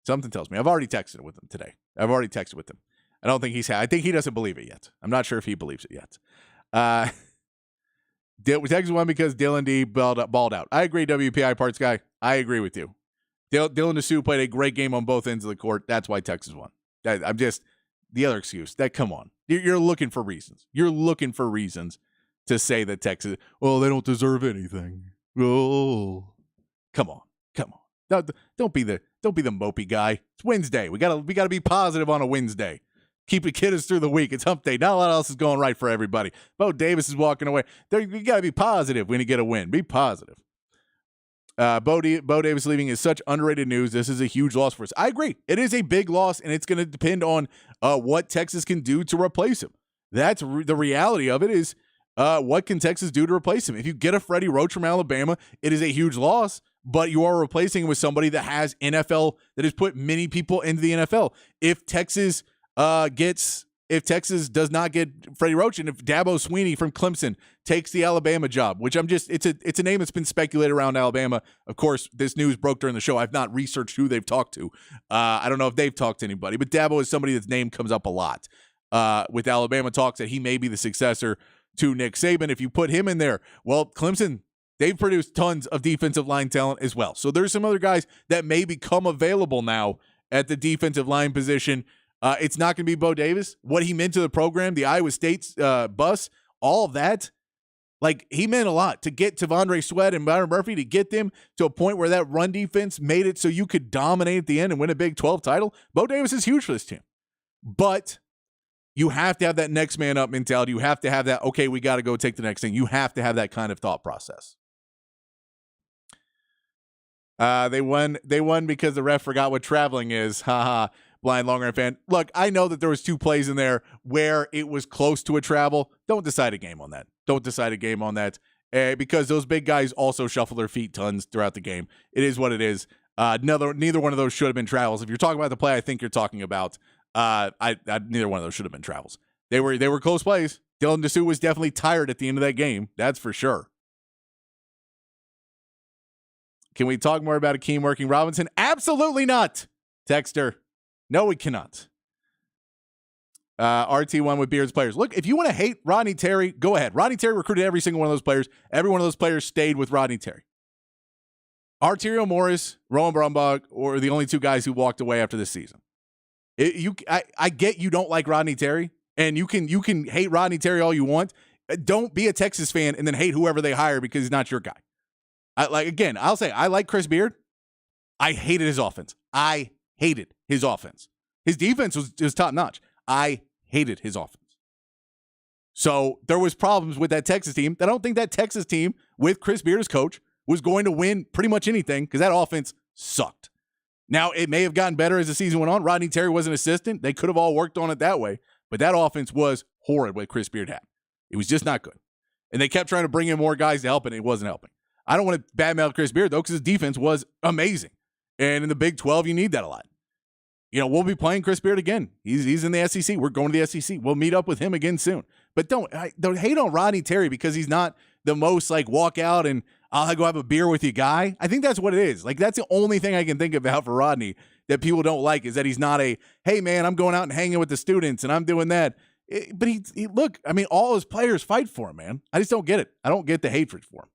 [SPEAKER 1] I've already texted with him today. I don't think I think he doesn't believe it yet. I'm not sure if he believes it yet. Texas won because Dylan D balled out. I agree, WPI parts guy. I agree with you. Dylan DeSue played a great game on both ends of the court. That's why Texas won. I'm just the other excuse. Come on. You're looking for reasons. You're looking for reasons to say that Texas, well, they don't deserve anything. Oh, come on. No, don't be the mopey guy. It's Wednesday. We gotta be positive on a Wednesday. Keep it us through the week. It's hump day. Not a lot else is going right for everybody. Bo Davis is walking away. You got to be positive when you get a win. Be positive. Bo Davis leaving is such underrated news. This is a huge loss for us. I agree. It is a big loss, and it's going to depend on what Texas can do to replace him. That's the reality of it is what can Texas do to replace him? If you get a Freddie Roach from Alabama, it is a huge loss, but you are replacing him with somebody that has NFL, that has put many people into the NFL. If Texas does not get Freddie Roach, and if Dabo Swinney from Clemson takes the Alabama job, which it's a name that's been speculated around Alabama. Of course, this news broke during the show. I've not researched who they've talked to. I don't know if they've talked to anybody, but Dabo is somebody that's name comes up a lot. With Alabama talks that he may be the successor to Nick Saban. If you put him in there, well, Clemson, they've produced tons of defensive line talent as well. So there's some other guys that may become available now at the defensive line position. It's not going to be Bo Davis. What he meant to the program, the Iowa State bus, all of that, like he meant a lot to get Tavondre Sweat and Byron Murphy, to get them to a point where that run defense made it so you could dominate at the end and win a Big 12 title. Bo Davis is huge for this team. But you have to have that next man up mentality. You have to have that, okay, we got to go take the next thing. You have to have that kind of thought process. They won because the ref forgot what traveling is. Haha. Blind Longhorn fan. Look, I know that there was 2 plays in there where it was close to a travel. Don't decide a game on that. Because those big guys also shuffle their feet tons throughout the game. It is what it is. Neither one of those should have been travels. If you're talking about the play I think you're talking about, neither one of those should have been travels. They were close plays. Dylan DeSue was definitely tired at the end of that game. That's for sure. Can we talk more about Akeem working Robinson? Absolutely not. Texter. No, we cannot. RT1 with Beards players. Look, if you want to hate Rodney Terry, go ahead. Rodney Terry recruited every single one of those players. Every one of those players stayed with Rodney Terry. Arterio Morris, Rowan Brumbaugh were the only 2 guys who walked away after this season. I get you don't like Rodney Terry, and you can hate Rodney Terry all you want. Don't be a Texas fan and then hate whoever they hire because he's not your guy. I'll say I like Chris Beard. I hated his offense. His defense was top notch. I hated his offense. So there was problems with that Texas team. I don't think that Texas team with Chris Beard as coach was going to win pretty much anything because that offense sucked. Now, it may have gotten better as the season went on. Rodney Terry was an assistant. They could have all worked on it that way. But that offense was horrid what Chris Beard had. It was just not good. And they kept trying to bring in more guys to help, and it wasn't helping. I don't want to badmouth Chris Beard, though, because his defense was amazing. And in the Big 12, you need that a lot. We'll be playing Chris Beard again. He's in the SEC. We're going to the SEC. We'll meet up with him again soon. But don't hate on Rodney Terry because he's not the most walk out and I'll go have a beer with you guy. I think that's what it is. That's the only thing I can think about for Rodney that people don't like is that he's not a, hey man, I'm going out and hanging with the students and I'm doing that. But he look, I mean, all his players fight for him, man. I just don't get it. I don't get the hatred for him.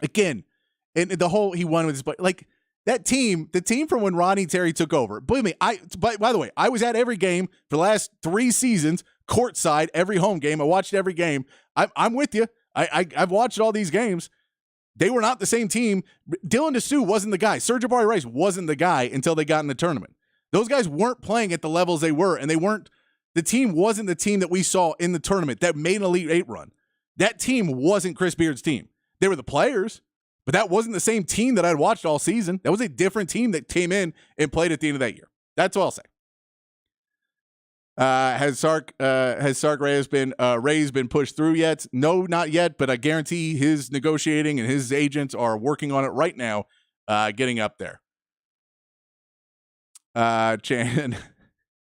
[SPEAKER 1] Again, and the whole he won with his play, That team, the team from when Ronnie Terry took over, believe me, by the way, I was at every game for the last 3 seasons, courtside, every home game. I watched every game. I'm with you. I've watched all these games. They were not the same team. Dylan DeSue wasn't the guy. Serge-Ibaka Rice wasn't the guy until they got in the tournament. Those guys weren't playing at the levels they were, and the team wasn't the team that we saw in the tournament that made an Elite Eight run. That team wasn't Chris Beard's team. They were the players, but that wasn't the same team that I'd watched all season. That was a different team that came in and played at the end of that year. That's all I'll say. Has Sark Ray's been pushed through yet? No, not yet, but I guarantee his negotiating and his agents are working on it right now, getting up there. Chan,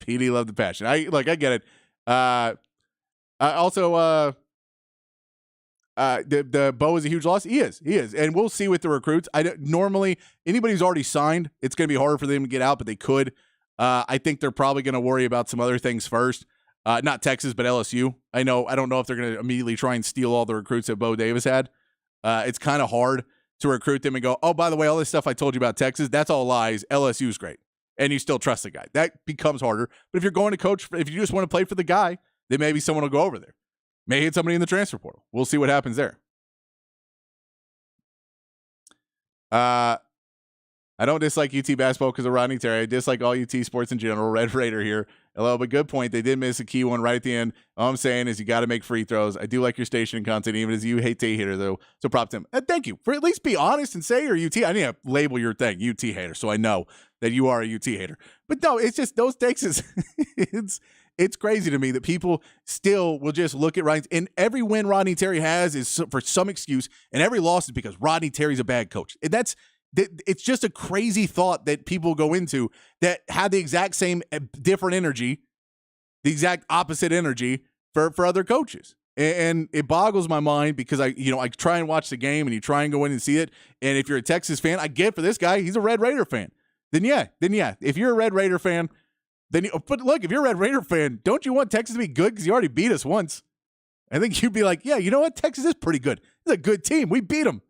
[SPEAKER 1] PD love the passion. I get it. The Bo is a huge loss. He is, and we'll see with the recruits. Normally anybody who's already signed, it's going to be harder for them to get out, but they could. I think they're probably going to worry about some other things first. Not Texas, but LSU. I don't know if they're going to immediately try and steal all the recruits that Bo Davis had. It's kind of hard to recruit them and go, oh, by the way, all this stuff I told you about Texas, that's all lies. LSU's great. And you still trust the guy. That becomes harder. But if you're going to coach, if you just want to play for the guy, then maybe someone will go over there. May hit somebody in the transfer portal. We'll see what happens there. I don't dislike UT basketball because of Rodney Terry. I dislike all UT sports in general. Red Raider here. Hello, but good point. They did miss a key one right at the end. All I'm saying is you got to make free throws. I do like your station content, even as you hate to hater, though. So props to him. Thank you for at least be honest and say you're UT. I need to label your thing UT hater so I know that you are a UT hater. But no, it's just those takes is it's crazy to me that people still will just look at Rodney. And every win Rodney Terry has is for some excuse, and every loss is because Rodney Terry's a bad coach. And it's just a crazy thought that people go into that have the exact same different energy, the exact opposite energy for other coaches. And it boggles my mind because I try and watch the game and you try and go in and see it. And if you're a Texas fan, I get for this guy, he's a Red Raider fan. Then yeah. If you're a Red Raider fan, but look, if you're a Red Raider fan, don't you want Texas to be good because you already beat us once? I think you'd be like, yeah, you know what? Texas is pretty good. It's a good team. We beat them.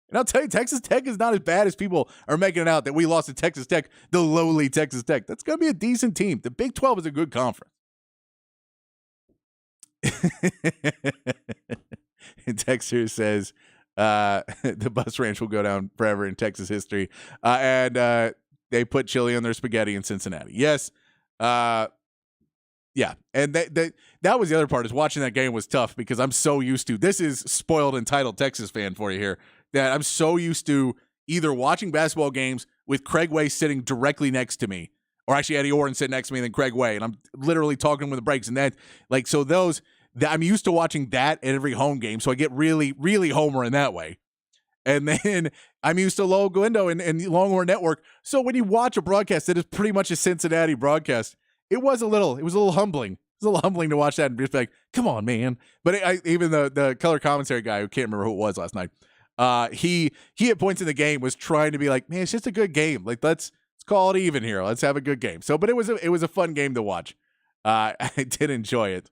[SPEAKER 1] And I'll tell you, Texas Tech is not as bad as people are making it out that we lost to Texas Tech, the lowly Texas Tech. That's going to be a decent team. The Big 12 is a good conference. And Texter says the bus ranch will go down forever in Texas history. And they put chili on their spaghetti in Cincinnati. Yes. Yeah. And that was the other part, is watching that game was tough because I'm so used to, this is spoiled entitled Texas fan for you here, that I'm so used to either watching basketball games with Craig Way sitting directly next to me, or actually Eddie Orton sitting next to me and then Craig Way, and I'm literally talking with the breaks, and that, like, so I'm used to watching that at every home game, so I get really, really homer in that way. And then I'm used to Lowell Glendo and Longhorn Network, so when you watch a broadcast that is pretty much a Cincinnati broadcast, it was a little humbling. It was a little humbling to watch that and just be like, come on, man. But even the color commentary guy, who can't remember who it was last night, he at points in the game was trying to be like, man, it's just a good game. Like, let's call it even here. Let's have a good game. So, but it was a fun game to watch. I did enjoy it.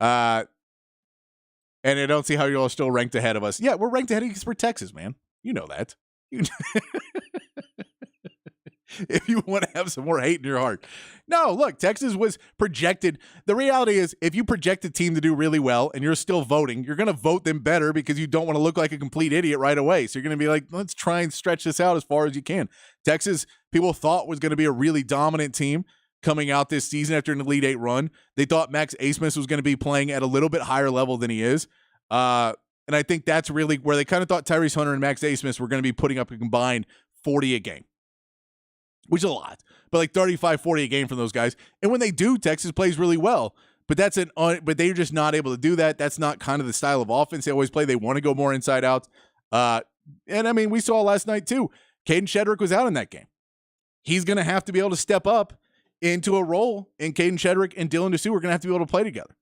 [SPEAKER 1] And I don't see how you're all still ranked ahead of us. Yeah, we're ranked ahead because we're Texas, man. You know that. If you want to have some more hate in your heart. No, look, Texas was projected. The reality is, if you project a team to do really well and you're still voting, you're going to vote them better because you don't want to look like a complete idiot right away. So you're going to be like, let's try and stretch this out as far as you can. Texas, people thought was going to be a really dominant team coming out this season after an Elite Eight run. They thought Max Abmas was going to be playing at a little bit higher level than he is. And I think that's really where they kind of thought Tyrese Hunter and Max Abmas were going to be putting up a combined 40 a game, which is a lot, but like 35, 40 a game from those guys. And when they do, Texas plays really well, but but they're just not able to do that. That's not kind of the style of offense they always play. They want to go more inside out. And I mean, we saw last night too, Caden Shedrick was out in that game. He's going to have to be able to step up into a role, and Caden Shedrick and Dylan DeSue are going to have to be able to play together.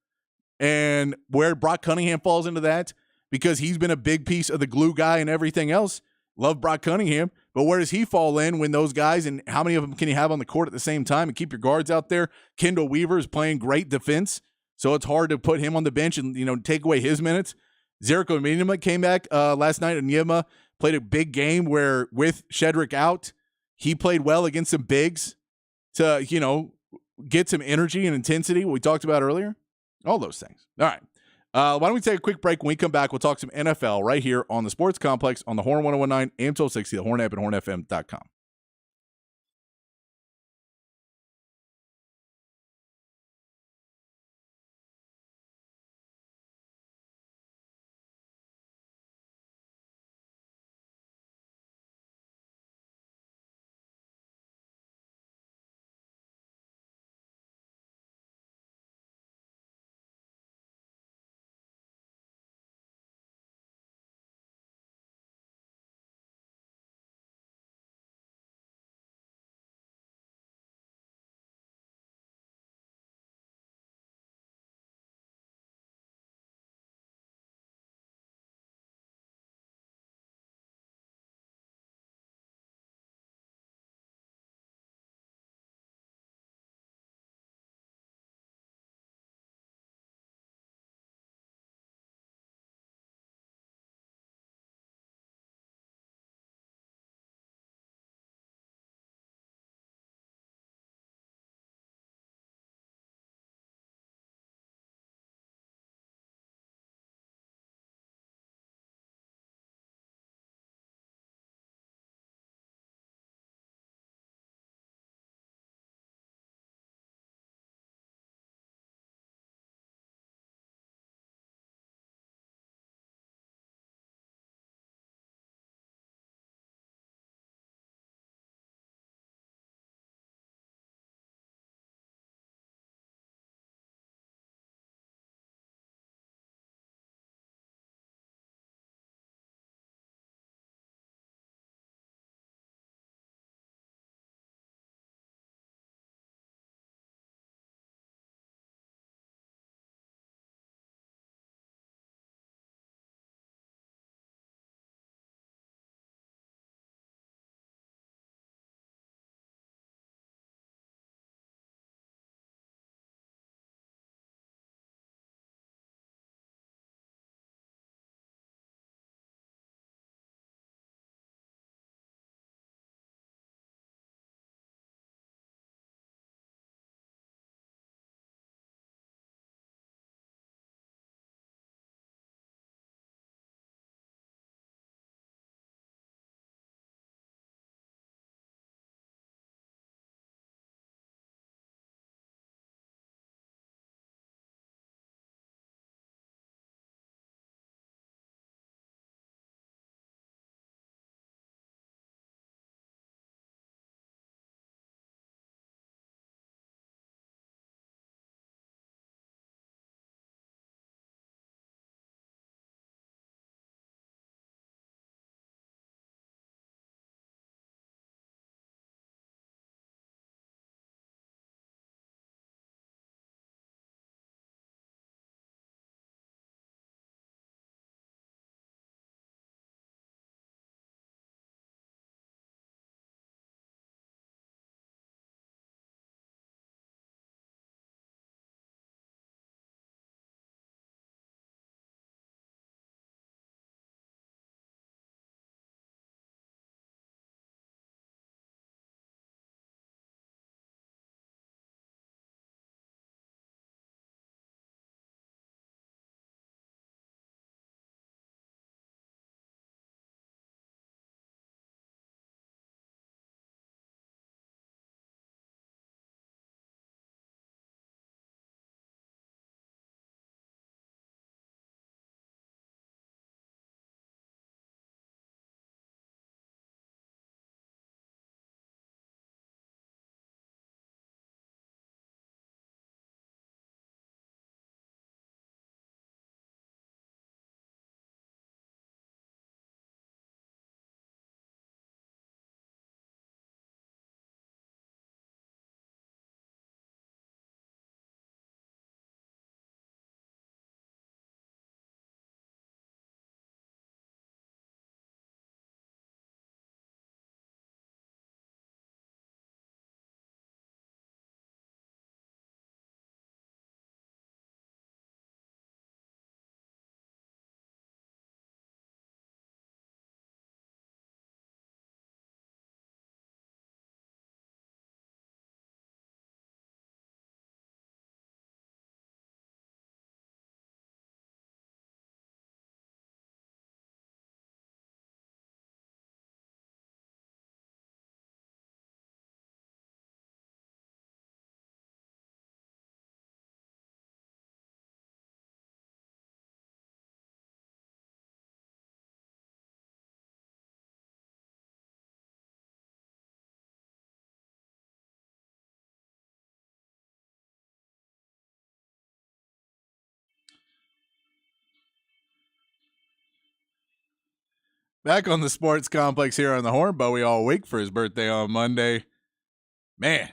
[SPEAKER 1] And where Brock Cunningham falls into that, because he's been a big piece of the glue guy and everything else. Love Brock Cunningham, but where does he fall in when those guys, and how many of them can you have on the court at the same time and keep your guards out there? Kendall Weaver is playing great defense, so it's hard to put him on the bench and take away his minutes. Zerko Minima came back last night, and Yema played a big game where with Shedrick out, he played well against some bigs to, get some energy and intensity, what we talked about earlier. All those things. All right. Why don't we take a quick break? When we come back, we'll talk some NFL right here on the Sports Complex on the Horn 1019 AM 1260, the Horn app, and hornfm.com. Back on the sports complex here on the Horn, Bowie all week for his birthday on Monday. Man,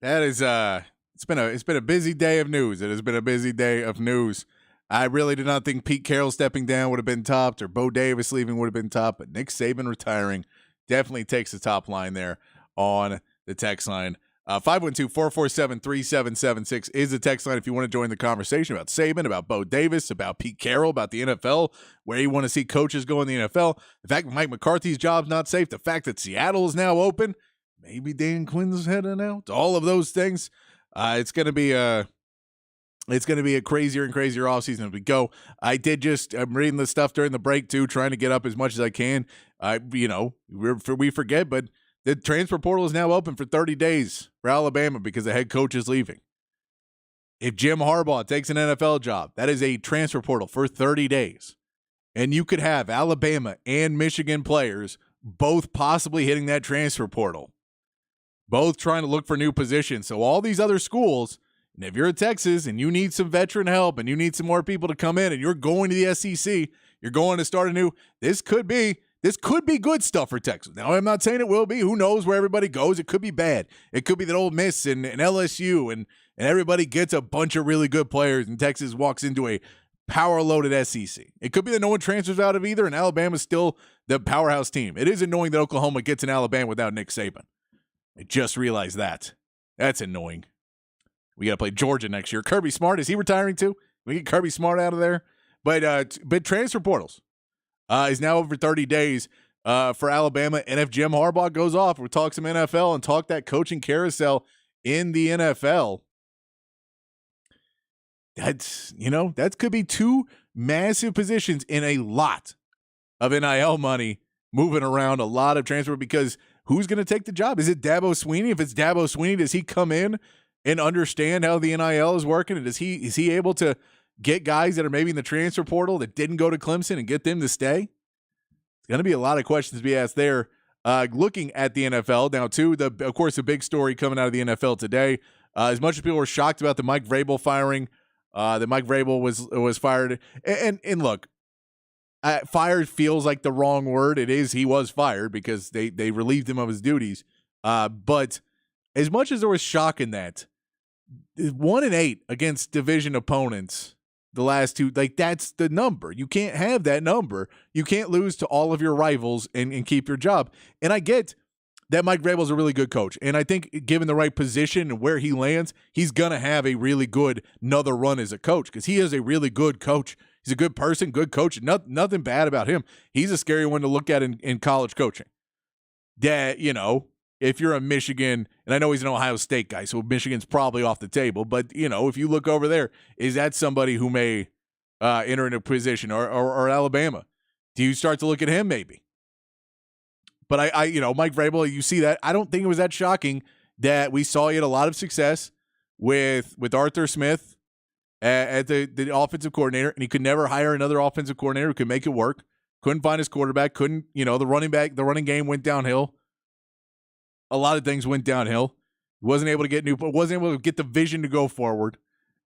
[SPEAKER 1] that is it's been a busy day of news. It has been a busy day of news. I really did not think Pete Carroll stepping down would have been topped or Bo Davis leaving would have been top, but Nick Saban retiring definitely takes the top line there on the text line. 512-447-3776 is the text line if you want to join the conversation about Saban, about Bo Davis, about Pete Carroll, about the NFL, where you want to see coaches go in the NFL, the fact that Mike McCarthy's job's not safe, the fact that Seattle is now open, maybe Dan Quinn's heading out, all of those things. It's going to be a crazier and crazier offseason as we go. I'm reading the stuff during the break too, trying to get up as much as I can. We forget, but the transfer portal is now open for 30 days for Alabama because the head coach is leaving. If Jim Harbaugh takes an NFL job, that is a transfer portal for 30 days. And you could have Alabama and Michigan players both possibly hitting that transfer portal, both trying to look for new positions. So all these other schools, and if you're in Texas and you need some veteran help and you need some more people to come in and you're going to the SEC, you're going to start this could be good stuff for Texas. Now, I'm not saying it will be. Who knows where everybody goes? It could be bad. It could be that Ole Miss and LSU and everybody gets a bunch of really good players and Texas walks into a power-loaded SEC. It could be that no one transfers out of either and Alabama's still the powerhouse team. It is annoying that Oklahoma gets in Alabama without Nick Saban. I just realized that. That's annoying. We got to play Georgia next year. Kirby Smart, is he retiring too? We get Kirby Smart out of there. But transfer portals is now over 30 days for Alabama. And if Jim Harbaugh goes off, we'll talk some NFL and talk that coaching carousel in the NFL. That could be two massive positions in a lot of NIL money moving around, a lot of transfer, because who's going to take the job? Is it Dabo Swinney? If it's Dabo Swinney, does he come in and understand how the NIL is working? And is he able to get guys that are maybe in the transfer portal that didn't go to Clemson and get them to stay? It's going to be a lot of questions to be asked there. Looking at the NFL now, too, of course, the big story coming out of the NFL today, as much as people were shocked about the Mike Vrabel firing, that Mike Vrabel was fired. And look, fired feels like the wrong word. It is. He was fired because they relieved him of his duties. But as much as there was shock in that, 1-8 against division opponents, the last two, that's the number. You can't have that number. You can't lose to all of your rivals and keep your job. And I get that Mike Vrabel is a really good coach. And I think given the right position and where he lands, he's going to have a really good another run as a coach because he is a really good coach. He's a good person, good coach. Nothing bad about him. He's a scary one to look at in college coaching. That, if you're a Michigan, and I know he's an Ohio State guy, so Michigan's probably off the table, but, if you look over there, is that somebody who may enter in a position or Alabama? Do you start to look at him maybe? But Mike Vrabel, you see that. I don't think it was that shocking that we saw he had a lot of success with Arthur Smith at the offensive coordinator, and he could never hire another offensive coordinator who could make it work. Couldn't find his quarterback. The running game went downhill. A lot of things went downhill. He wasn't able to get the vision to go forward,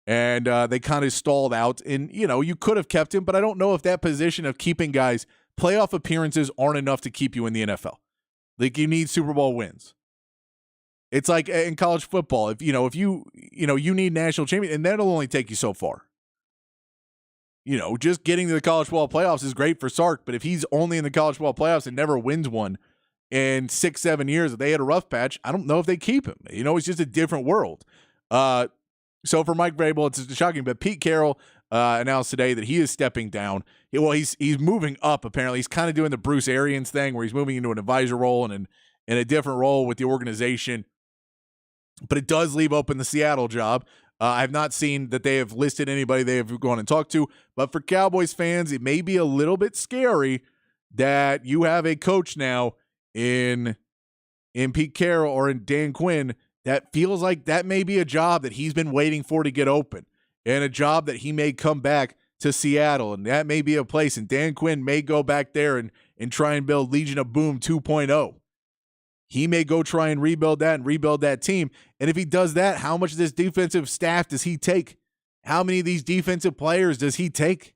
[SPEAKER 1] and they kind of stalled out. And you could have kept him, but I don't know if that position of keeping guys, playoff appearances aren't enough to keep you in the NFL. Like, you need Super Bowl wins. It's like in college football. If you need national champion, and that'll only take you so far. Just getting to the college football playoffs is great for Sark, but if he's only in the college football playoffs and never wins one in 6-7 years, if they had a rough patch, I don't know if they keep him. It's just a different world. So for Mike Vrabel, it's shocking. But Pete Carroll announced today that he is stepping down. Well, he's moving up, apparently. He's kind of doing the Bruce Arians thing where he's moving into an advisor role and in a different role with the organization. But it does leave open the Seattle job. I have not seen that they have listed anybody they have gone and talked to. But for Cowboys fans, it may be a little bit scary that you have a coach now in Pete Carroll or in Dan Quinn that feels like that may be a job that he's been waiting for to get open, and a job that he may come back to Seattle, and that may be a place, and Dan Quinn may go back there and try and build Legion of Boom 2.0. He may go try and rebuild that team. And if he does that, how much of this defensive staff does he take? How many of these defensive players does he take?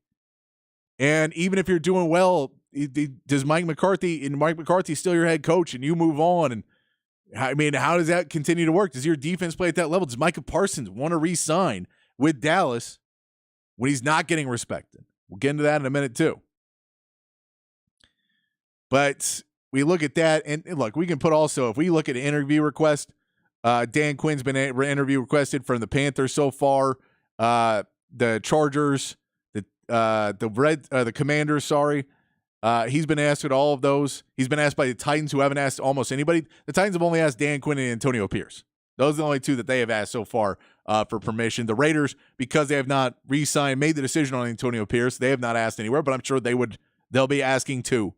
[SPEAKER 1] And even if you're doing well, does Mike McCarthy still your head coach and you move on? And I mean, how does that continue to work? Does your defense play at that level? Does Micah Parsons want to re-sign with Dallas when he's not getting respected? We'll get into that in a minute too. But we look at that, and look, we can put also, if we look at an interview request, Dan Quinn's been an interview requested from the Panthers so far, the Chargers, the Commanders, sorry. He's been asked at all of those. He's been asked by the Titans, who haven't asked almost anybody. The Titans have only asked Dan Quinn and Antonio Pierce. Those are the only two that they have asked so far for permission. The Raiders, because they have not re-signed, made the decision on Antonio Pierce, they have not asked anywhere, but I'm sure they'll be asking too.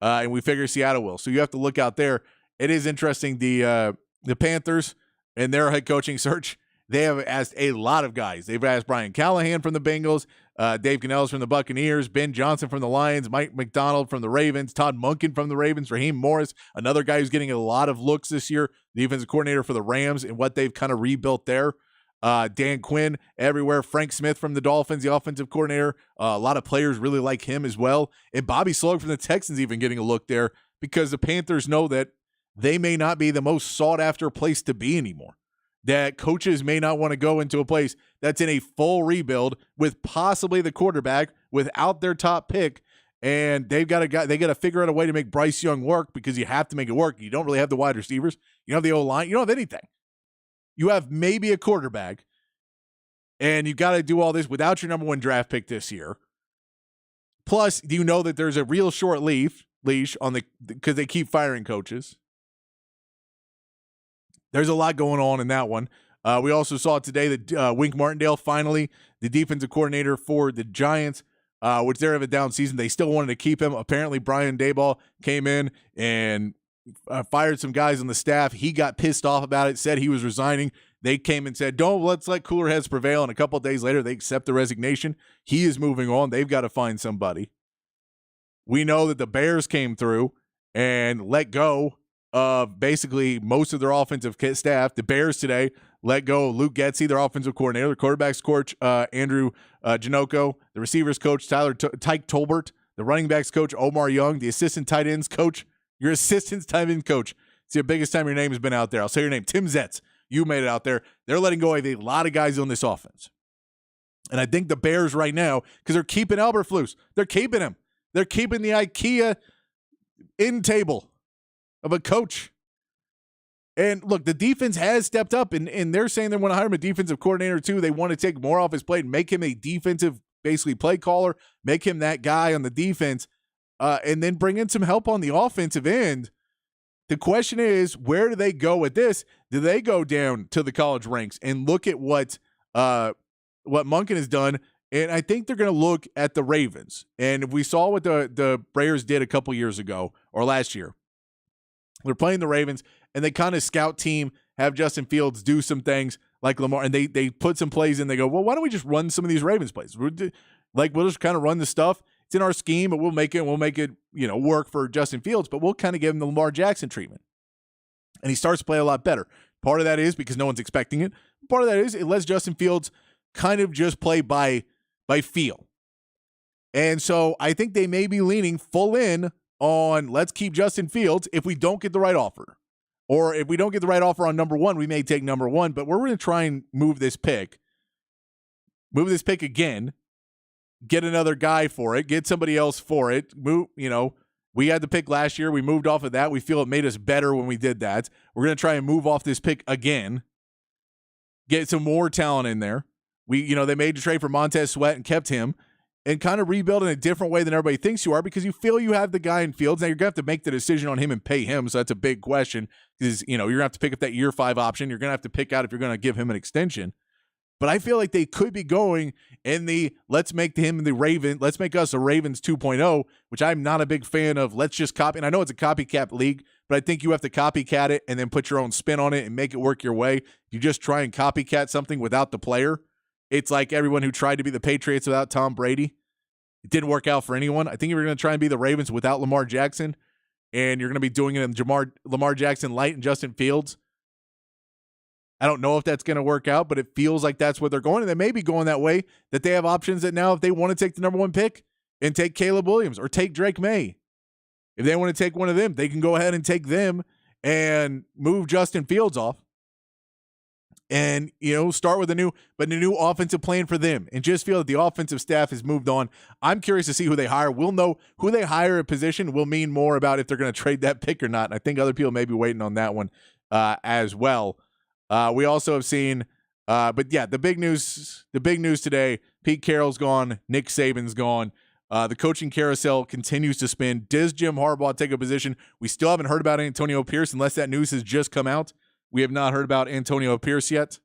[SPEAKER 1] And we figure Seattle will. So you have to look out there. It is interesting. The Panthers and their head coaching search, they have asked a lot of guys. They've asked Brian Callahan from the Bengals, Dave Canales from the Buccaneers, Ben Johnson from the Lions, Mike McDonald from the Ravens, Todd Monken from the Ravens, Raheem Morris, another guy who's getting a lot of looks this year, the defensive coordinator for the Rams and what they've kind of rebuilt there. Dan Quinn everywhere. Frank Smith from the Dolphins, the offensive coordinator. A lot of players really like him as well. And Bobby Sloag from the Texans even getting a look there because the Panthers know that they may not be the most sought-after place to be anymore. That coaches may not want to go into a place that's in a full rebuild with possibly the quarterback without their top pick, and they got to figure out a way to make Bryce Young work because you have to make it work. You don't really have the wide receivers. You don't have the O-line. You don't have anything. You have maybe a quarterback, and you got to do all this without your number one draft pick this year. Plus, you know that there's a real short leash on because they keep firing coaches. There's a lot going on in that one. We also saw today that Wink Martindale, finally, the defensive coordinator for the Giants, which they're having a down season. They still wanted to keep him. Apparently, Brian Daboll came in and fired some guys on the staff. He got pissed off about it, said he was resigning. They came and said, let's let cooler heads prevail. And a couple of days later, they accept the resignation. He is moving on. They've got to find somebody. We know that the Bears came through and let go of basically most of their offensive staff. The Bears today let go of Luke Getsy, their offensive coordinator, the quarterback's coach, Andrew Janocko, the receivers coach, Tyke Tolbert, the running backs coach, Omar Young, the assistant tight ends coach, your assistant tight end coach. It's the biggest time your name has been out there. I'll say your name, Tim Zetz. You made it out there. They're letting go of a lot of guys on this offense. And I think the Bears right now, because they're keeping Eberflus, they're keeping him. They're keeping the IKEA end table of a coach. And look, the defense has stepped up, and they're saying they want to hire him a defensive coordinator too. They want to take more off his plate and make him a defensive, basically play caller, make him that guy on the defense, and then bring in some help on the offensive end. The question is, where do they go with this? Do they go down to the college ranks and look at what Monken has done? And I think they're going to look at the Ravens. And we saw what the Bears did a couple years ago or last year. They're playing the Ravens, and they kind of scout team, have Justin Fields do some things like Lamar, and they put some plays in. They go, well, why don't we just run some of these Ravens plays? We'll just kind of run the stuff. It's in our scheme, but we'll make it work for Justin Fields, but we'll kind of give him the Lamar Jackson treatment. And he starts to play a lot better. Part of that is because no one's expecting it. Part of that is it lets Justin Fields kind of just play by feel. And so I think they may be leaning full in on let's keep Justin Fields if we don't get the right offer. Or if we don't get the right offer on number one, we may take number one, but we're going to try and move this pick again, get another guy for it, get somebody else for it. We had the pick last year. We moved off of that. We feel it made us better when we did that. We're going to try and move off this pick again, get some more talent in there. They made a trade for Montez Sweat and kept him, and kind of rebuild in a different way than everybody thinks you are because you feel you have the guy in Fields. Now, you're going to have to make the decision on him and pay him, so that's a big question because, you're going to have to pick up that year 5 option. You're going to have to pick out if you're going to give him an extension. But I feel like they could be going in the let's make us a Ravens 2.0, which I'm not a big fan of. Let's just copy. And I know it's a copycat league, but I think you have to copycat it and then put your own spin on it and make it work your way. If you just try and copycat something without the player, it's like everyone who tried to be the Patriots without Tom Brady. It didn't work out for anyone. I think if you're going to try and be the Ravens without Lamar Jackson, and you're going to be doing it in Lamar Jackson light and Justin Fields, I don't know if that's going to work out, but it feels like that's what they're going. And they may be going that way, that they have options that now if they want to take the number one pick, and take Caleb Williams or take Drake May. If they want to take one of them, they can go ahead and take them and move Justin Fields off and, start with a new offensive plan for them and just feel that the offensive staff has moved on. I'm curious to see who they hire. We'll know who they hire at position will mean more about if they're going to trade that pick or not. And I think other people may be waiting on that one as well. We also have seen, but yeah, the big news today, Pete Carroll's gone, Nick Saban's gone. The coaching carousel continues to spin. Does Jim Harbaugh take a position? We still haven't heard about Antonio Pierce unless that news has just come out. We have not heard about Antonio Pierce yet.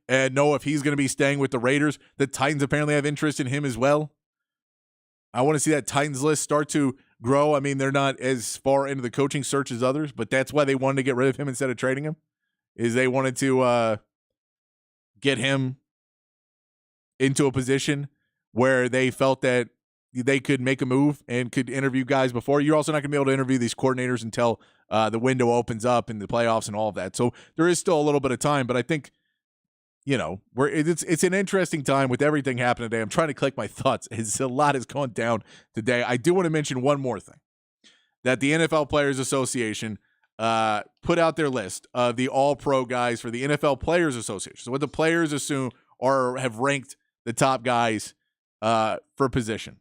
[SPEAKER 1] And know if he's going to be staying with the Raiders. The Titans apparently have interest in him as well. I want to see that Titans list start to grow. I mean, they're not as far into the coaching search as others, but that's why they wanted to get rid of him instead of trading him, is they wanted to get him into a position where they felt that they could make a move and could interview guys before. You're also not going to be able to interview these coordinators until the window opens up in the playoffs and all of that. So there is still a little bit of time, but I think, it's an interesting time with everything happening today. I'm trying to collect my thoughts. A lot has gone down today. I do want to mention one more thing, that the NFL Players Association put out their list of the all-pro guys for the NFL Players Association. So what the players assume or have ranked the top guys for position.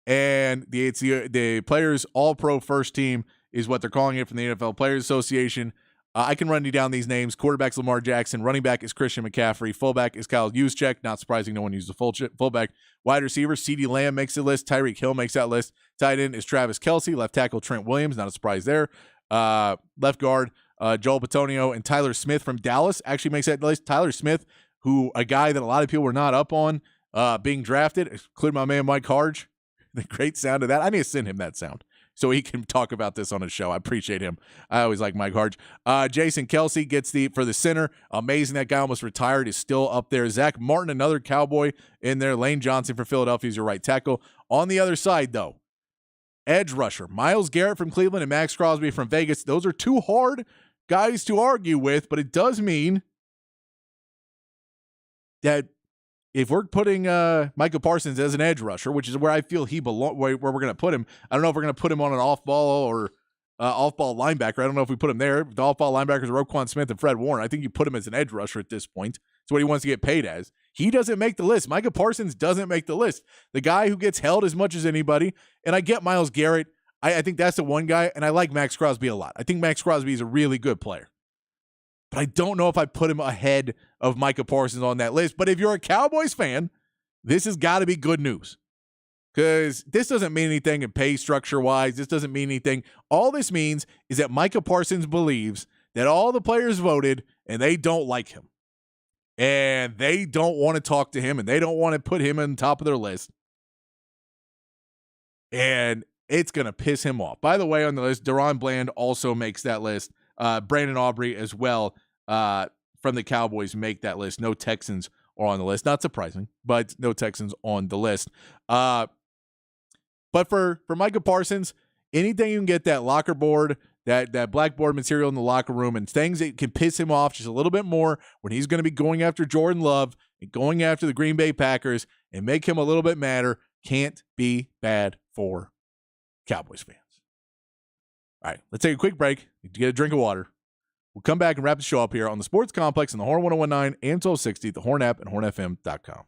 [SPEAKER 1] And the players all-pro first team is what they're calling it from the NFL Players Association. I can run you down these names. Quarterback's Lamar Jackson. Running back is Christian McCaffrey. Fullback is Kyle Juszczyk. Not surprising, no one uses the fullback. Wide receiver, CeeDee Lamb makes the list. Tyreek Hill makes that list. Tight end is Travis Kelce. Left tackle, Trent Williams. Not a surprise there. Left guard, Joel Bitonio. And Tyler Smith from Dallas actually makes that list. Tyler Smith, a guy that a lot of people were not up on being drafted, including my man Mike Harge. The great sound of that. I need to send him that sound so he can talk about this on his show. I appreciate him. I always like Mike Harge. Jason Kelce gets for the center. Amazing, that guy almost retired. Is still up there. Zach Martin, another Cowboy in there. Lane Johnson for Philadelphia is your right tackle. On the other side, though, edge rusher, Myles Garrett from Cleveland and Max Crosby from Vegas. Those are two hard guys to argue with, but it does mean that if we're putting Micah Parsons as an edge rusher, which is where I feel he belongs, where we're going to put him, I don't know if we're going to put him on an off-ball or off-ball linebacker. I don't know if we put him there. The off-ball linebackers are Roquan Smith and Fred Warner. I think you put him as an edge rusher at this point. It's what he wants to get paid as. He doesn't make the list. Micah Parsons doesn't make the list. The guy who gets held as much as anybody, and I get Myles Garrett. I think that's the one guy, and I like Max Crosby a lot. I think Max Crosby is a really good player. But I don't know if I put him ahead of Micah Parsons on that list. But if you're a Cowboys fan, this has got to be good news, because this doesn't mean anything in pay structure-wise. This doesn't mean anything. All this means is that Micah Parsons believes that all the players voted and they don't like him. And they don't want to talk to him, and they don't want to put him on top of their list. And it's going to piss him off. By the way, on the list, Deron Bland also makes that list. Brandon Aubrey as well from the Cowboys make that list. No Texans are on the list. Not surprising, but no Texans on the list. But for Micah Parsons, anything you can get that locker board, that blackboard material in the locker room, and things that can piss him off just a little bit more when he's going to be going after Jordan Love and going after the Green Bay Packers and make him a little bit madder, can't be bad for Cowboys fans. All right, let's take a quick break to get a drink of water. We'll come back and wrap the show up here on the Sports Complex on the Horn 1019 and 1260, the Horn app, and hornfm.com.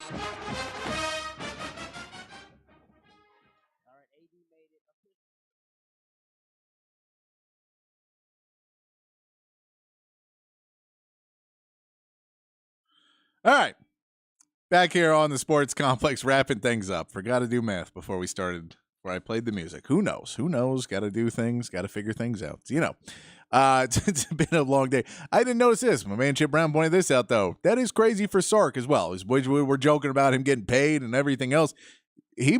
[SPEAKER 1] All right. Back here on the Sports Complex, wrapping things up. Forgot to do math before we started, where I played the music. Who knows? Who knows? Got to do things, got to figure things out. You know, it's been a long day. I didn't notice this. My man Chip Brown pointed this out, though. That is crazy for Sark as well. We were joking about him getting paid and everything else. He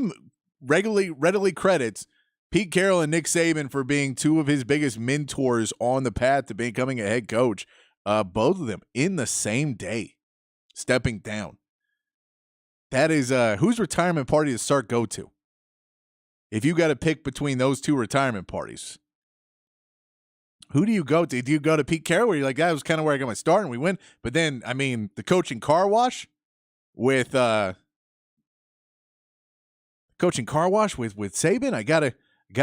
[SPEAKER 1] readily credits Pete Carroll and Nick Saban for being two of his biggest mentors on the path to becoming a head coach. Both of them in the same day, stepping down. That is whose retirement party does Sark go to? If you got to pick between those two retirement parties, who do you go to? Do you go to Pete Carroll, where you're like, that was kind of where I got my start and we win? But then, I mean, the coaching car wash with Saban, I gotta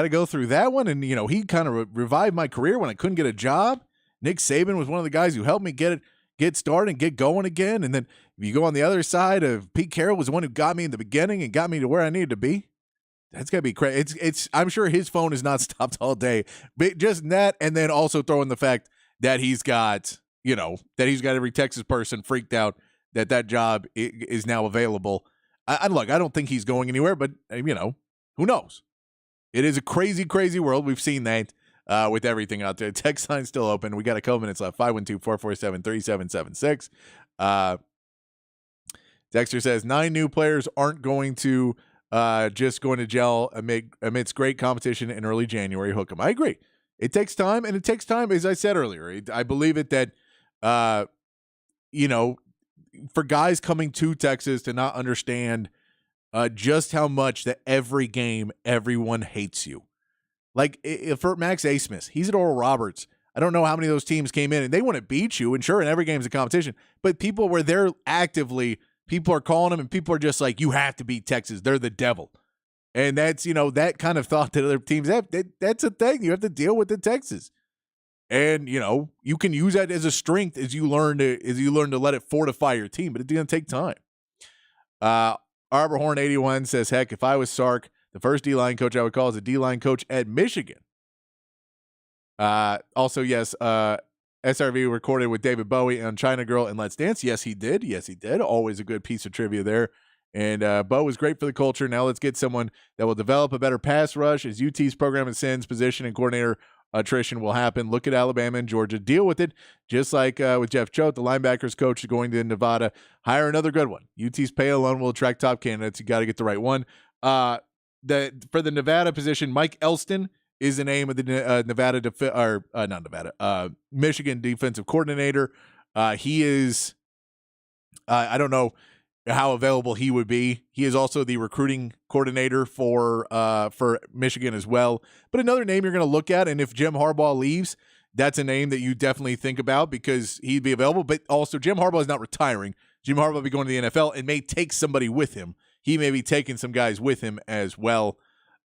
[SPEAKER 1] go through that one. And you know, he kind of revived my career when I couldn't get a job. Nick Saban was one of the guys who helped me get started and get going again. And then if you go on the other side of Pete Carroll was the one who got me in the beginning and got me to where I needed to be. That's got to be crazy. It's I'm sure his phone is not stopped all day. But just that, and then also throw in the fact that he's got every Texas person freaked out that job is now available. I don't think he's going anywhere, but who knows? It is a crazy, crazy world. We've seen that. With everything out there. Text line still open. We got a couple minutes left. 512-447-3776. Dexter says 9 new players aren't going to just going to gel amidst great competition in early January. Hook 'em. I agree. It takes time, and it takes time, as I said earlier. I believe it that, for guys coming to Texas to not understand just how much that every game everyone hates you. Like, for Max Asmus, he's at Oral Roberts. I don't know how many of those teams came in, and they want to beat you, and sure, in every game's a competition, but people were there actively, people are calling them, and people are just like, you have to beat Texas. They're the devil. And that's, that kind of thought that other teams have. That's a thing. You have to deal with the Texas. And, you can use that as a strength as you learn to let it fortify your team, but it's going to take time. Arborhorn 81 says, heck, if I was Sark, the first D-line coach I would call is a D-line coach at Michigan. Also, yes, SRV recorded with David Bowie on China Girl and Let's Dance. Yes, he did. Always a good piece of trivia there. And Bo was great for the culture. Now let's get someone that will develop a better pass rush as UT's program ascends. Position and coordinator attrition will happen. Look at Alabama and Georgia. Deal with it. Just like with Jeff Choate, the linebackers coach going to Nevada. Hire another good one. UT's pay alone will attract top candidates. You got to get the right one. For the Nevada position, Mike Elston is the name of the Michigan defensive coordinator. He is, I don't know how available he would be. He is also the recruiting coordinator for Michigan as well. But another name you're going to look at, and if Jim Harbaugh leaves, that's a name that you definitely think about because he'd be available. But also, Jim Harbaugh is not retiring. Jim Harbaugh will be going to the NFL and may take somebody with him. He may be taking some guys with him as well.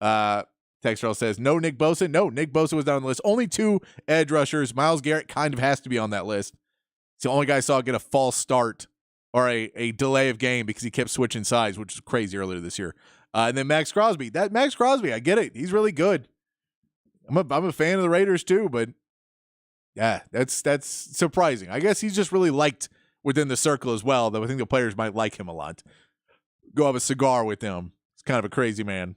[SPEAKER 1] Textrell says, no Nick Bosa. No, Nick Bosa was down on the list. Only 2 edge rushers. Myles Garrett kind of has to be on that list. It's the only guy I saw get a false start or a delay of game because he kept switching sides, which was crazy earlier this year. And then Max Crosby. Max Crosby, I get it. He's really good. I'm a fan of the Raiders too, but yeah, that's surprising. I guess he's just really liked within the circle as well, though I think the players might like him a lot. Go have a cigar with him. It's kind of a crazy man.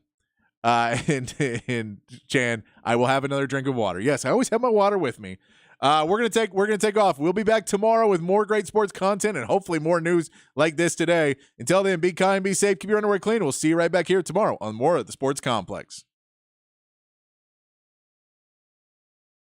[SPEAKER 1] And Chan, I will have another drink of water. Yes, I always have my water with me. We're gonna take off. We'll be back tomorrow with more great sports content and hopefully more news like this today. Until then, be kind, be safe, keep your underwear clean. We'll see you right back here tomorrow on more of the Sports Complex.